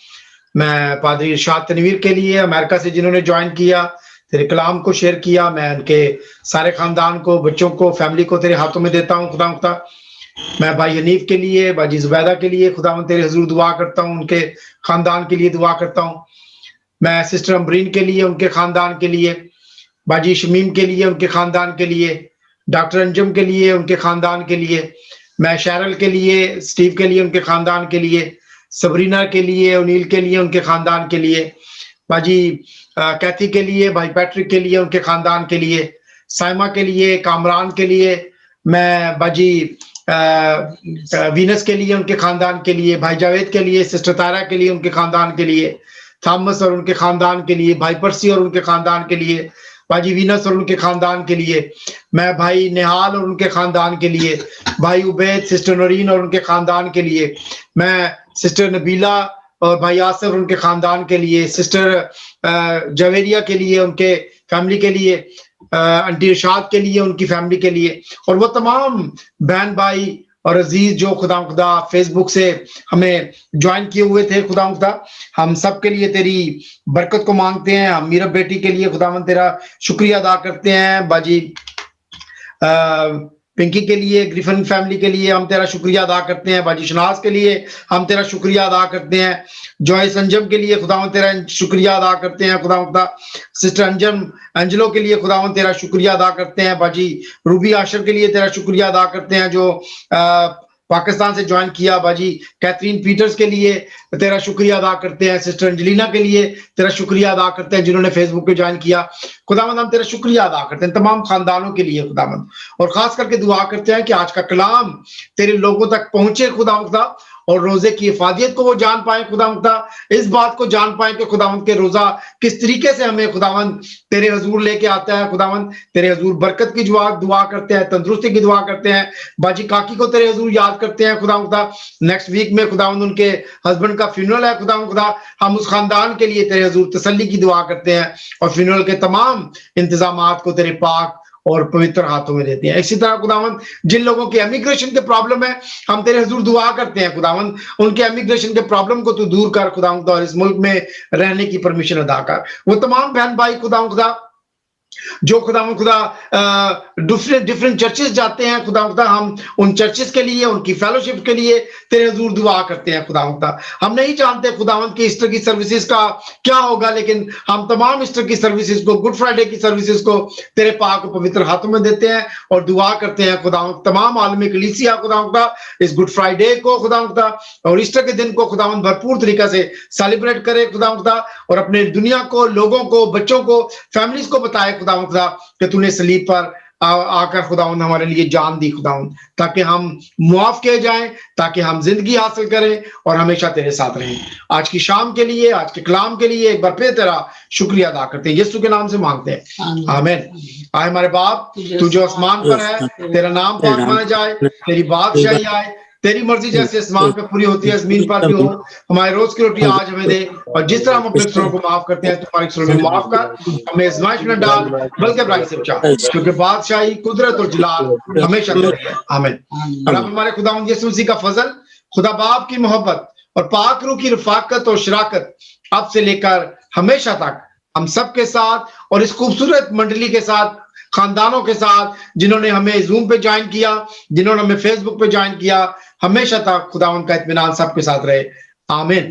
मैं पादरी इरशाद तनवीर के लिए, अमेरिका से जिन्होंने ज्वाइन किया, तेरे कलाम को शेयर किया, मैं उनके सारे खानदान को, बच्चों को, फैमिली को तेरे हाथों में देता हूँ खुदा। मैं भाई हनीफ के लिए, बाजी जुबैदा के लिए खुदावंद तेरे हुजूर दुआ करता हूँ, उनके खानदान के लिए दुआ करता हूँ। मैं सिस्टर अम्बरीन के लिए, उनके खानदान के लिए, बाजी शमीम के लिए, उनके खानदान के लिए, डॉक्टर अंजम के लिए, उनके खानदान के लिए, मैं शैरल के लिए, स्टीव के लिए, उनके खानदान के लिए, सबरीना के लिए, उनील के लिए, उनके खानदान के लिए, बाजी कैथी के लिए, भाई पैट्रिक के लिए, उनके खानदान के लिए, साइमा के लिए, कामरान के लिए, मैं बाजी वीनस के लिए, उनके खानदान के लिए, भाई जावेद के लिए, सिस्टर तारा के लिए, उनके खानदान के लिए, थॉमस और उनके खानदान के लिए, भाई पर्सी और उनके खानदान के लिए, भाई वीनस और उनके खानदान के लिए, मैं भाई निहाल और उनके खानदान के लिए, भाई उबैद, सिस्टर नरीन और उनके खानदान के लिए, मैं सिस्टर नबीला और भाई आसिफ और उनके खानदान के लिए, सिस्टर जवेरिया के लिए, उनके फैमिली के लिए, आंटी इरशाद के लिए, उनकी फैमिली के लिए, और वो तमाम बहन भाई और अजीज जो खुदा फेसबुक से हमें ज्वाइन किए हुए थे खुदा, हम सब के लिए तेरी बरकत को मांगते हैं। हम मीरा बेटी के लिए खुदावंद तेरा शुक्रिया अदा करते हैं, बाजी पिंकी के लिए, ग्रिफिन फैमिली के लिए हम तेरा शुक्रिया अदा करते हैं, बाजी शनाज के लिए हम तेरा शुक्रिया अदा करते हैं, जॉय संजम के लिए खुदावंद तेरा शुक्रिया अदा करते हैं खुदा, सिस्टर अंजलो के लिए खुदावंद तेरा शुक्रिया अदा करते हैं, बाजी रूबी आशर के लिए तेरा शुक्रिया अदा करते हैं जो पाकिस्तान से ज्वाइन किया, बाजी कैथरीन पीटर्स के लिए तेरा शुक्रिया अदा करते हैं, सिस्टर अंजलिना के लिए तेरा शुक्रिया अदा करते हैं जिन्होंने फेसबुक पे ज्वाइन किया। खुदावंद हम तेरा शुक्रिया अदा करते हैं तमाम खानदानों के लिए खुदावंद, और खास करके दुआ करते हैं कि आज का कलाम तेरे लोगों तक पहुंचे खुदावंद, और रोजे की इफादियत को वो जान पाए खुदावंद, इस बात को जान पाए कि खुदावंद के रोजा किस तरीके से हमें खुदावंद तेरे हजूर लेके आता है खुदावंद। तेरे हजूर बरकत की दुआ करते हैं, तंदुरुस्ती की दुआ करते हैं, बाजी काकी को तेरे हजूर याद करते हैं खुदावंद। नेक्स्ट वीक में खुदावंद उनके हस्बैंड का फ्यूनरल है खुदावंद, हम उस खानदान के लिए तेरे हजूर तसल्ली की दुआ करते हैं, और फ्यूनरल के तमाम इंतजामात को तेरे पाक और पवित्र हाथों में देते हैं। इसी तरह खुदावंद जिन लोगों की इमिग्रेशन के प्रॉब्लम है, हम तेरे हुजूर दुआ करते हैं खुदावंद, उनके इमिग्रेशन के प्रॉब्लम को तू दूर कर खुदावंद, और इस मुल्क में रहने की परमिशन अदा कर। वो तमाम बहन भाई खुदा जो खुदा डिफरेंट चर्चेस जाते हैं खुदा, हम उन चर्चेस के लिए, उनकी फेलोशिप के लिए तेरे हुजूर दुआ करते हैं खुदा। हम नहीं जानते खुदावंद की ईस्टर की सर्विसेज का क्या होगा, लेकिन हम तमाम ईस्टर की सर्विसेज को, गुड फ्राइडे की सर्विसेज को तेरे पाक पवित्र हाथों में देते हैं और दुआ करते हैं खुदावंद तमाम आलमी कलीसिया खुदा इस गुड फ्राइडे को खुदावंद और ईस्टर के दिन को खुदावंद भरपूर तरीका से सेलिब्रेट करे खुदावंद, और अपने दुनिया को, लोगों को, बच्चों को, फैमिलीज को बताए खुदावंद कि तूने सलीब पर आकर खुदावंद हमारे लिए जान दी खुदावंद, ताकि हम मुआफ किए जाएं, ताकि हम जिंदगी हासिल करें और हमेशा तेरे साथ रहें। आज की शाम के लिए, आज के कलाम के लिए एक बार फिर तेरा शुक्रिया अदा करते हैं, यीशु के नाम से मांगते हैं, आमीन। आए हमारे बाप, तू जो आसमान पर है, तेरा नाम पाक माना जाए, तेरी बादशाही आए, तेरी मर्जी जैसे आसमान पे पूरी होती है जमीन पर भी हो। हमारे रोज की रोटी आज हमें दे, और जिस तरह हम अपने अक्सरों को माफ करते हैं, तुम्हारे अक्सरों में माफ कर, हमें आजमाइश में डाल, बल्कि बुराई से बचा, क्योंकि बादशाही, कुदरत और जलाल हमेशा तेरी है, आमीन। और अब हमारे खुदावंद यीशु मसीह का फजल, खुदा बाप की मोहब्बत और पाक रूह की रफाकत और शराकत अब से लेकर हमेशा तक हम सब के साथ और इस खूबसूरत मंडली के साथ, खानदानों के साथ, जिन्होंने हमें जूम पे ज्वाइन किया, जिन्होंने हमें फेसबुक पे ज्वाइन किया, हमेशा तक खुदावंद का इत्मीनान सबके साथ रहे, आमीन।